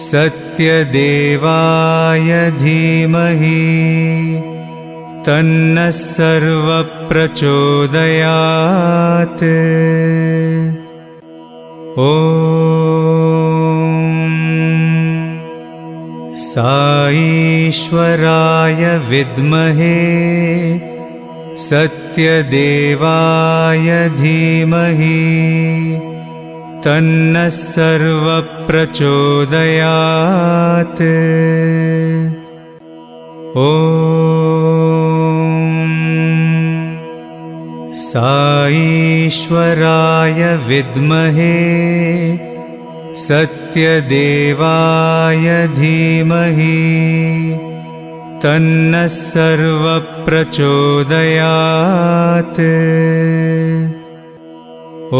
सत्यदेवाय धीमहि तन्नः सर्वप्रचोदयात्। ॐ साईश्वराय विद्महे सत्यदेवाय धीमहि तन्नः सर्वप्रचोदयात्। ॐ साईश्वराय विद्महे सत्यदेवाय धीमहि तन्नः सर्वप्रचोदयात्। ॐ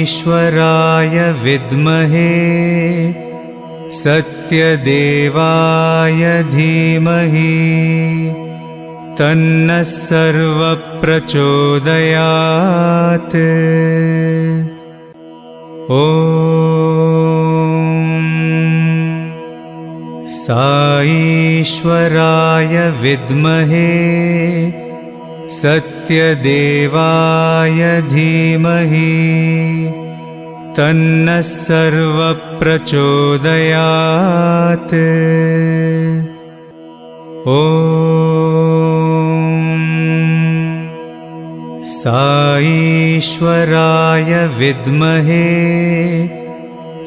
साईश्वराय विद्महे सत्यदेवाय धीमहि तन्नः सर्वप्रचोदयात्। ॐ साईश्वराय विद्महे सत्यदेवाय धीमहि तन्नः सर्वप्रचोदयात्। ॐ साईश्वराय विद्महे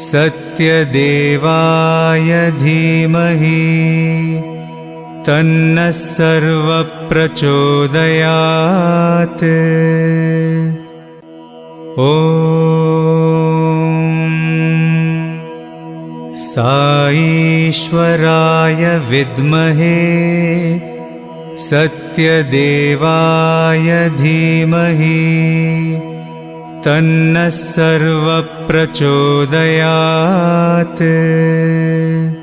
सत्यदेवाय धीमहि तन्नः सर्वप्रचोदयात्। ॐ साईश्वराय विद्महे सत्यदेवाय धीमहि तन्नः सर्वप्रचोदयात्।